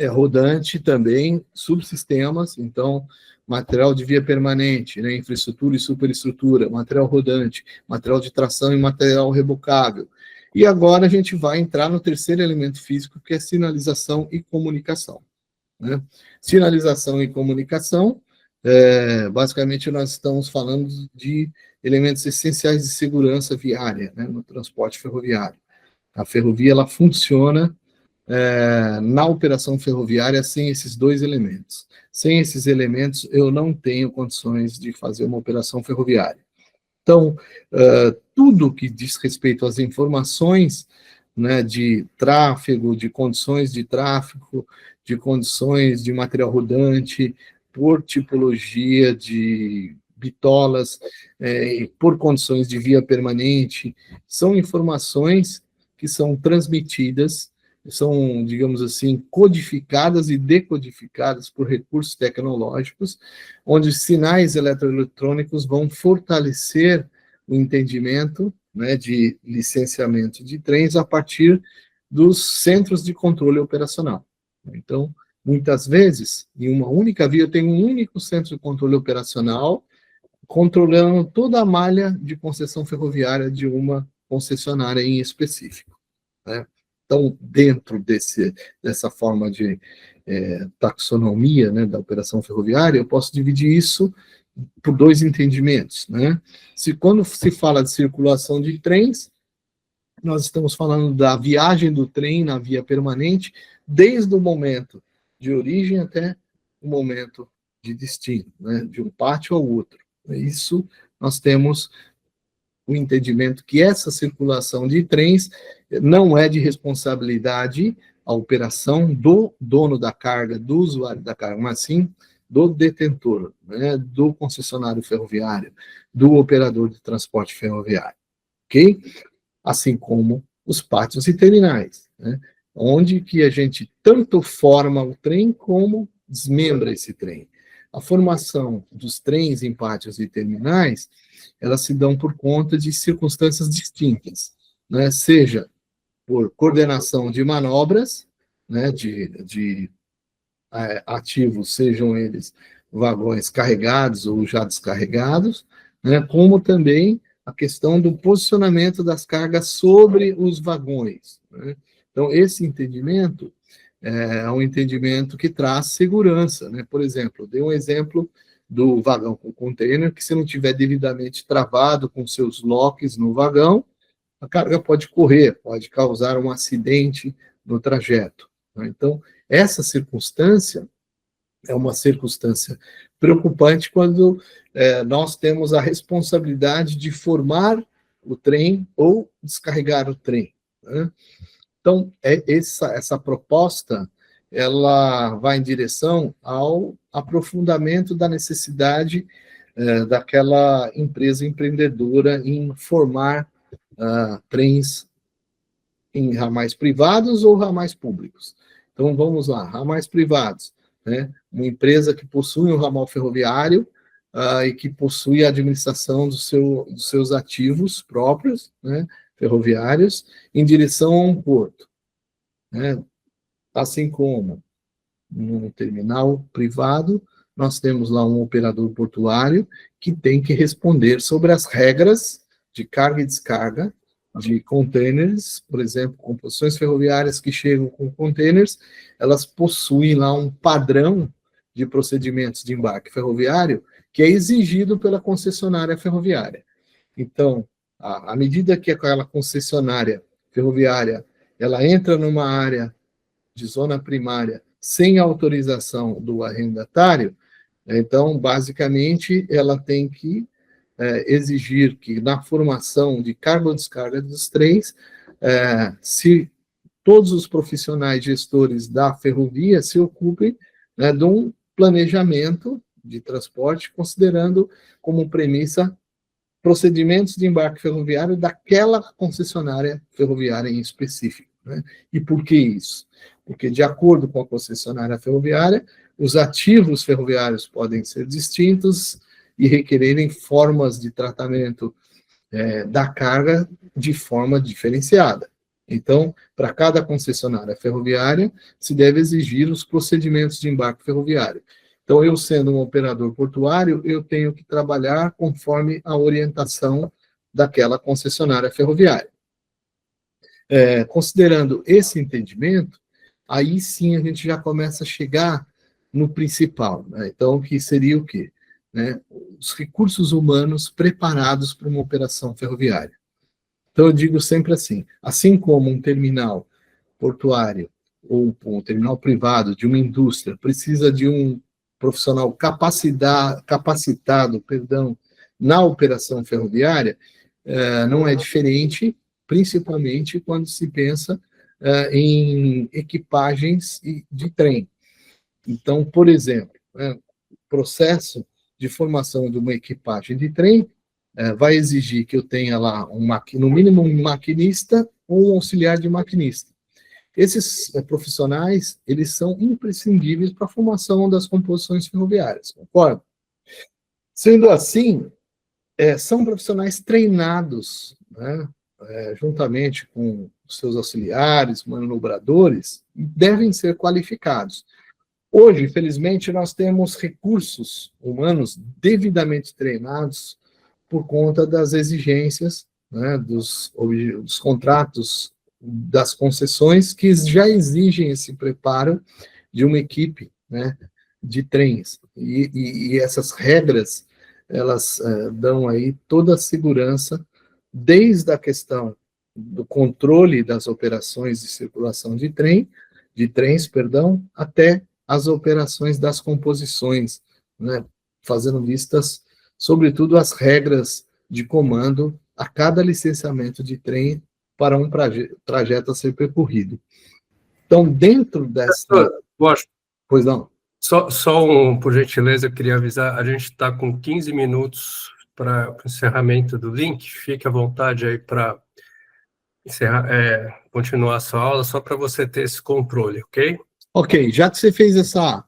rodante também, subsistemas, então, material de via permanente, né, infraestrutura e superestrutura, material rodante, material de tração e material rebocável. E agora a gente vai entrar no terceiro elemento físico, que é sinalização e comunicação. Né? Sinalização e comunicação, basicamente nós estamos falando de elementos essenciais de segurança viária, né, no transporte ferroviário. A ferrovia, ela funciona na operação ferroviária sem esses dois elementos. Sem esses elementos, eu não tenho condições de fazer uma operação ferroviária. Então, tudo que diz respeito às informações, né, de tráfego, de condições de tráfego, de condições de material rodante, por tipologia de bitolas, por condições de via permanente, são informações que são transmitidas, são, digamos assim, codificadas e decodificadas por recursos tecnológicos, onde sinais eletroeletrônicos vão fortalecer o entendimento, né, de licenciamento de trens a partir dos centros de controle operacional. Então, muitas vezes, em uma única via, eu tenho um único centro de controle operacional, controlando toda a malha de concessão ferroviária de uma concessionária em específico, né? Então, dentro dessa forma de taxonomia, né, da operação ferroviária, eu posso dividir isso por dois entendimentos, né? Quando se fala de circulação de trens, nós estamos falando da viagem do trem na via permanente, desde o momento de origem até o momento de destino, né, de um pátio ao outro. Isso nós temos o entendimento que essa circulação de trens não é de responsabilidade a operação do dono da carga, do usuário da carga, mas sim do detentor, né, do concessionário ferroviário, do operador de transporte ferroviário, ok? Assim como os pátios e terminais, né, onde que a gente tanto forma o trem como desmembra esse trem. A formação dos trens em pátios e terminais, elas se dão por conta de circunstâncias distintas, né, seja por coordenação de manobras, né, de ativos, sejam eles vagões carregados ou já descarregados, né, como também a questão do posicionamento das cargas sobre os vagões, né? Então, esse entendimento é um entendimento que traz segurança, né? Por exemplo, dei um exemplo do vagão com container, que se não tiver devidamente travado com seus locks no vagão, a carga pode correr, pode causar um acidente no trajeto, né? Então, essa circunstância é uma circunstância preocupante quando nós temos a responsabilidade de formar o trem ou descarregar o trem, né? Então, essa proposta, ela vai em direção ao aprofundamento da necessidade daquela empresa empreendedora em formar trens em ramais privados ou ramais públicos. Então, vamos lá, ramais privados, né? Uma empresa que possui um ramal ferroviário e que possui a administração dos seus ativos próprios, né, ferroviários, em direção a um porto, né? Assim como no terminal privado, nós temos lá um operador portuário que tem que responder sobre as regras de carga e descarga de containers, por exemplo, composições ferroviárias que chegam com containers, elas possuem lá um padrão de procedimentos de embarque ferroviário que é exigido pela concessionária ferroviária. Então, à medida que aquela concessionária ferroviária ela entra numa área de zona primária sem autorização do arrendatário, então, basicamente, ela tem que exigir que na formação de carga ou descarga dos trens, se todos os profissionais gestores da ferrovia se ocupem, né, de um planejamento de transporte, considerando como premissa procedimentos de embarque ferroviário daquela concessionária ferroviária em específico, né? E por que isso? Porque, de acordo com a concessionária ferroviária, os ativos ferroviários podem ser distintos e requererem formas de tratamento da carga de forma diferenciada. Então, para cada concessionária ferroviária, se deve exigir os procedimentos de embarque ferroviário. Então, eu sendo um operador portuário, eu tenho que trabalhar conforme a orientação daquela concessionária ferroviária. Considerando esse entendimento, aí sim a gente já começa a chegar no principal, né? Então, que seria o quê? Né? Os recursos humanos preparados para uma operação ferroviária. Então, eu digo sempre assim como um terminal portuário ou um terminal privado de uma indústria precisa de um profissional capacitado, na operação ferroviária, não é diferente, principalmente quando se pensa em equipagens de trem. Então, por exemplo, o processo de formação de uma equipagem de trem vai exigir que eu tenha lá, no mínimo, um maquinista ou um auxiliar de maquinista. Esses profissionais, eles são imprescindíveis para a formação das composições ferroviárias, concorda? Sendo assim, são profissionais treinados, né, juntamente com os seus auxiliares, manobradores, devem ser qualificados. Hoje, felizmente, nós temos recursos humanos devidamente treinados por conta das exigências, né, dos contratos, das concessões, que já exigem esse preparo de uma equipe, né, de trens. E essas regras, elas dão aí toda a segurança, desde a questão do controle das operações de circulação de trens, perdão, até as operações das composições, né, fazendo vistas, sobretudo, as regras de comando a cada licenciamento de trem para um trajeto a ser percorrido. Então, dentro dessa... Gosto. Pois não. Por gentileza, eu queria avisar, a gente está com 15 minutos para o encerramento do link, fique à vontade aí para continuar a sua aula, só para você ter esse controle, ok? Ok, já que você fez essa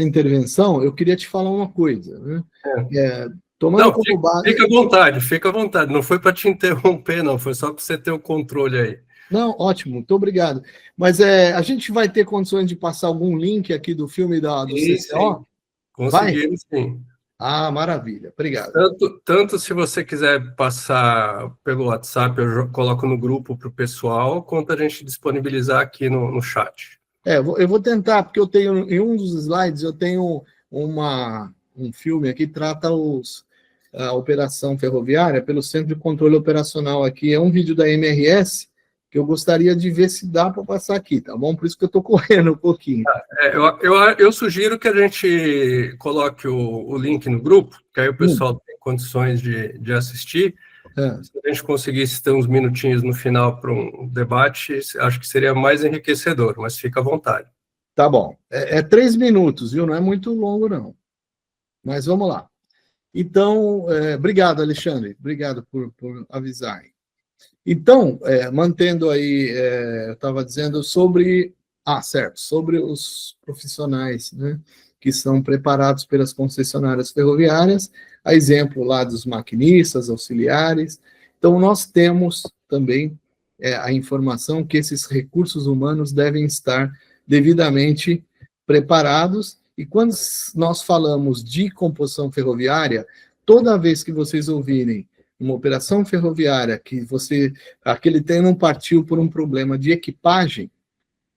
intervenção, eu queria te falar uma coisa, né? Tomando como base... Fica à vontade, não foi para te interromper, não, foi só para você ter o controle aí. Não, ótimo, muito obrigado. Mas a gente vai ter condições de passar algum link aqui do filme do CCO? Sim. Conseguimos, sim. Ah, maravilha, obrigado. Tanto se você quiser passar pelo WhatsApp, eu coloco no grupo para o pessoal, quanto a gente disponibilizar aqui no chat. Eu vou tentar, porque eu tenho, em um dos slides, eu tenho um filme aqui que trata a operação ferroviária pelo Centro de Controle Operacional aqui. É um vídeo da MRS, que eu gostaria de ver se dá para passar aqui, tá bom? Por isso que eu estou correndo um pouquinho. Eu sugiro que a gente coloque o link no grupo, que aí o pessoal tem condições de assistir. Se a gente conseguisse ter uns minutinhos no final para um debate, acho que seria mais enriquecedor, mas fica à vontade. Tá bom. 3 minutos, viu? Não é muito longo, não. Mas vamos lá. Então, obrigado, Alexandre. Obrigado por avisar. Então, mantendo aí, eu estava dizendo sobre os profissionais, né, que são preparados pelas concessionárias ferroviárias, a exemplo lá dos maquinistas, auxiliares. Então, nós temos também a informação que esses recursos humanos devem estar devidamente preparados, e quando nós falamos de composição ferroviária, toda vez que vocês ouvirem uma operação ferroviária que aquele trem não partiu por um problema de equipagem,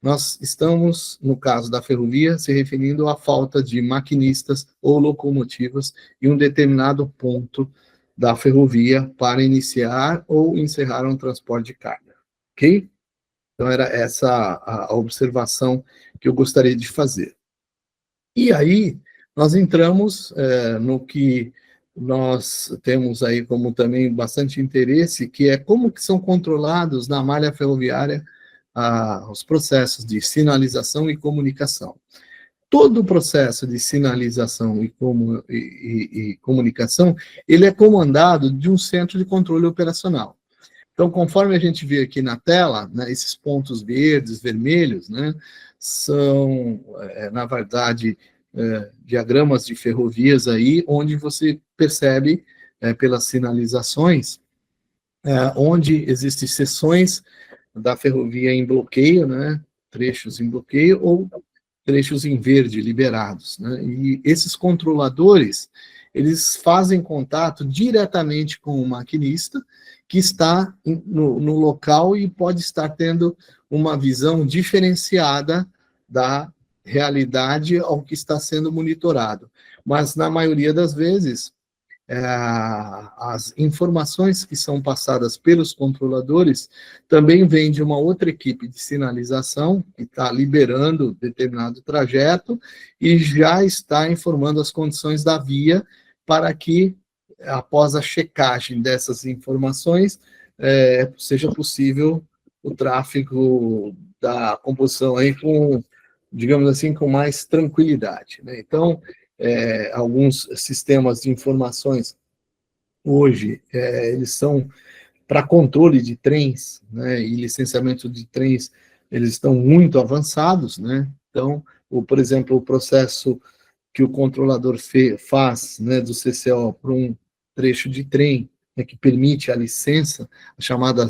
nós estamos, no caso da ferrovia, se referindo à falta de maquinistas ou locomotivas em um determinado ponto da ferrovia para iniciar ou encerrar um transporte de carga, ok? Então, era essa a observação que eu gostaria de fazer. E aí, nós entramos no que nós temos aí como também bastante interesse, que é como que são controlados na malha ferroviária os processos de sinalização e comunicação. Todo o processo de sinalização e comunicação, ele é comandado de um centro de controle operacional. Então, conforme a gente vê aqui na tela, né, esses pontos verdes, vermelhos, né, são, na verdade, diagramas de ferrovias aí, onde você percebe, pelas sinalizações, onde existem seções da ferrovia em bloqueio, né, trechos em bloqueio, ou trechos em verde, liberados, né, e esses controladores, eles fazem contato diretamente com o maquinista, que está no local e pode estar tendo uma visão diferenciada da realidade ao que está sendo monitorado. Mas, na maioria das vezes, as informações que são passadas pelos controladores também vêm de uma outra equipe de sinalização, que está liberando determinado trajeto e já está informando as condições da via para que, após a checagem dessas informações, seja possível o tráfego da composição aí com, digamos assim, com mais tranquilidade, né? Então, alguns sistemas de informações hoje, eles são para controle de trens, né, e licenciamento de trens, eles estão muito avançados, né? Então, por exemplo, o processo que o controlador faz, né, do CCO para um trecho de trem, né, que permite a licença, a chamada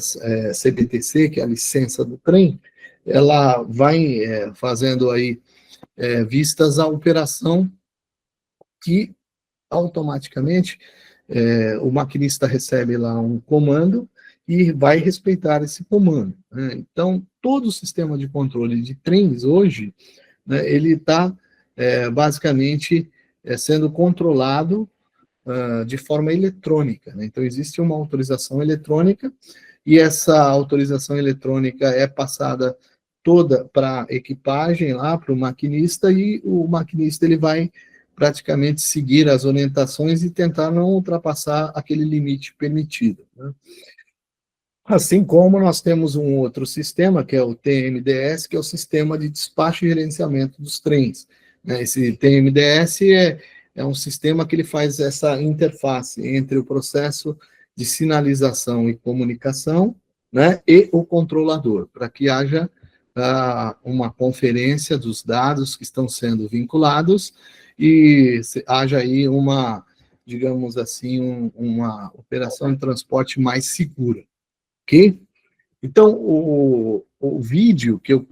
CBTC, que é a licença do trem, ela vai fazendo aí vistas à operação que automaticamente o maquinista recebe lá um comando e vai respeitar esse comando, né? Então, todo o sistema de controle de trens hoje, né, ele está basicamente sendo controlado de forma eletrônica, né? Então, existe uma autorização eletrônica e essa autorização eletrônica é passada toda para a equipagem, lá para o maquinista, e o maquinista ele vai praticamente seguir as orientações e tentar não ultrapassar aquele limite permitido, né? Assim como nós temos um outro sistema, que é o TMDS, que é o Sistema de Despacho e Gerenciamento dos Trens, né? Esse TMDS é um sistema que ele faz essa interface entre o processo de sinalização e comunicação, né, e o controlador, para que haja uma conferência dos dados que estão sendo vinculados e haja aí uma, digamos assim, uma operação de transporte mais segura. Ok? Então, o vídeo que eu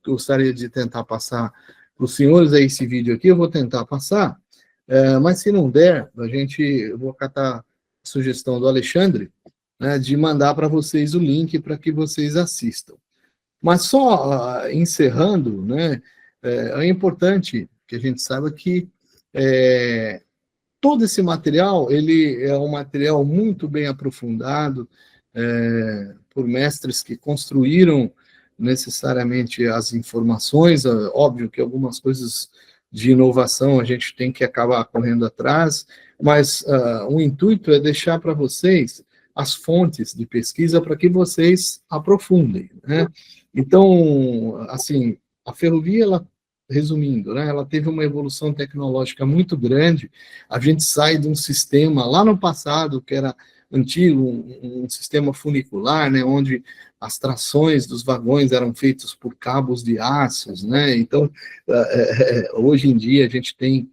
gostaria de tentar passar para os senhores, é esse vídeo aqui, eu vou tentar passar, mas se não der, eu vou acatar a sugestão do Alexandre, né, de mandar para vocês o link para que vocês assistam. Mas só encerrando, né, é importante que a gente saiba que todo esse material, ele é um material muito bem aprofundado, por mestres que construíram necessariamente as informações. Óbvio que algumas coisas de inovação a gente tem que acabar correndo atrás, mas o intuito é deixar para vocês as fontes de pesquisa para que vocês aprofundem, né? Então, assim, a ferrovia, resumindo, né, ela teve uma evolução tecnológica muito grande. A gente sai de um sistema lá no passado, que era antigo, um sistema funicular, né, onde as trações dos vagões eram feitas por cabos de aços, né? Então, hoje em dia a gente tem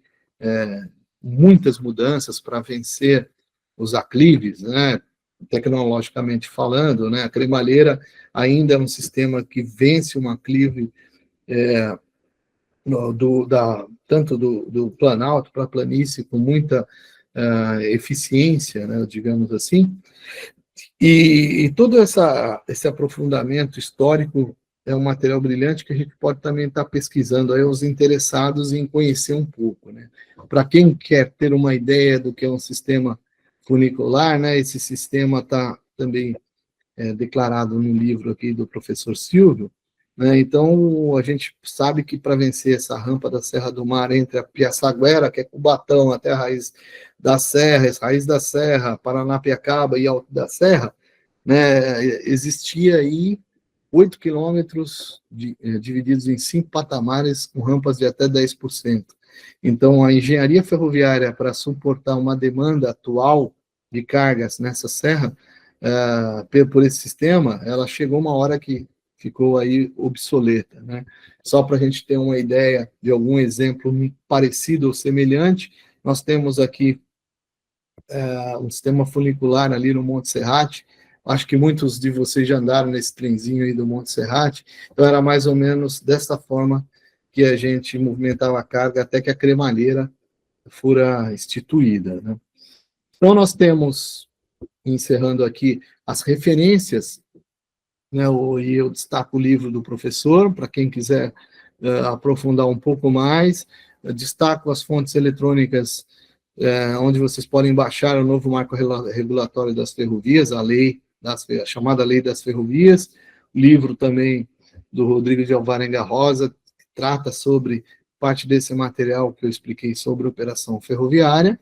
muitas mudanças para vencer os aclives, né, tecnologicamente falando, né? A cremalheira ainda é um sistema que vence um aclive tanto do planalto para a planície com muita eficiência, né, digamos assim, e todo esse aprofundamento histórico é um material brilhante que a gente pode também estar pesquisando aí os interessados em conhecer um pouco, né? Para quem quer ter uma ideia do que é um sistema funicular, né, esse sistema está também declarado no livro aqui do professor Silvio, né? Então, a gente sabe que para vencer essa rampa da Serra do Mar entre a Piaçaguera, que é Cubatão, até a Raiz da Serra, Paranapiacaba e Alto da Serra, né, existia aí 8 quilômetros divididos em 5 patamares, com rampas de até 10%. Então, a engenharia ferroviária, para suportar uma demanda atual de cargas nessa serra, por esse sistema, ela chegou uma hora que ficou aí obsoleta, né? Só para a gente ter uma ideia de algum exemplo parecido ou semelhante, nós temos aqui um sistema funicular ali no Monte Serrate. Acho que muitos de vocês já andaram nesse trenzinho aí do Monte Serrate. Então, era mais ou menos dessa forma que a gente movimentava a carga até que a cremalheira fora instituída, né? Então, nós temos, encerrando aqui, as referências, né, e eu destaco o livro do professor, para quem quiser aprofundar um pouco mais. Eu destaco as fontes eletrônicas, onde vocês podem baixar o novo marco regulatório das ferrovias, a chamada Lei das Ferrovias, o livro também do Rodrigo de Alvarenga Rosa, que trata sobre parte desse material que eu expliquei sobre operação ferroviária,